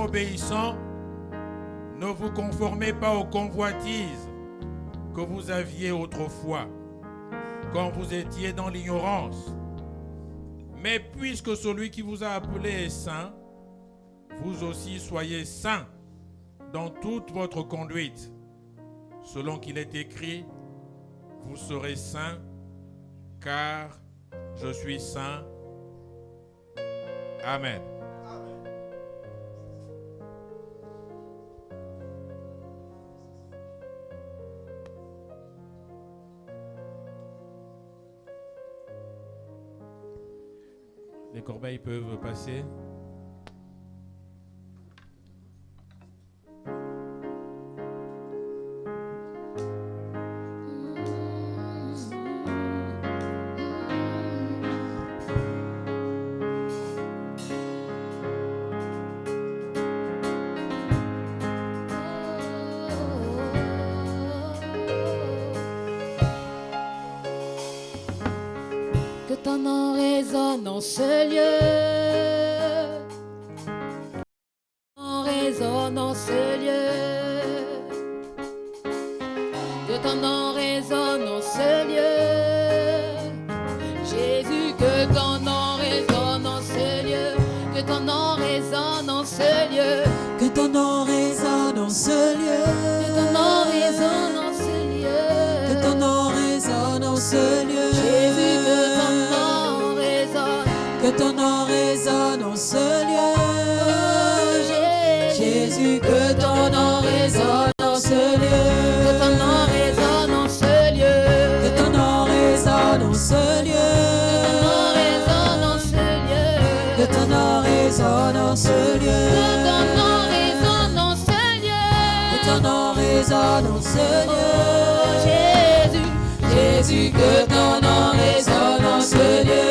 obéissant, ne vous conformez pas aux convoitises que vous aviez autrefois, quand vous étiez dans l'ignorance. Mais puisque celui qui vous a appelé est saint, vous aussi soyez saints dans toute votre conduite. Selon qu'il est écrit, vous serez saints, car je suis saint. Amen. Les corbeilles peuvent passer. Que ton nom résonne en ce lieu. Ton nom résonne en ce lieu. Que ton nom résonne en ce lieu. Jésus, que ton nom résonne en ce lieu. Que ton nom résonne en ce lieu. Que ton nom résonne en ce lieu. Que ton nom résonne en ce lieu. Que ton nom résonne en ce lieu. Jésus, que ton nom résonne. Que ton nom résonne en ce lieu. Jésus, que ton nom résonne en ce lieu. Que ton nom résonne en ce lieu. Que ton nom résonne en ce lieu. Que ton nom résonne en ce lieu. Que ton nom résonne en ce lieu. Que ton nom résonne en ce lieu. Que ton nom résonne en ce lieu. Oh, Jésus, Jésus, que ton nom résonne en ce lieu.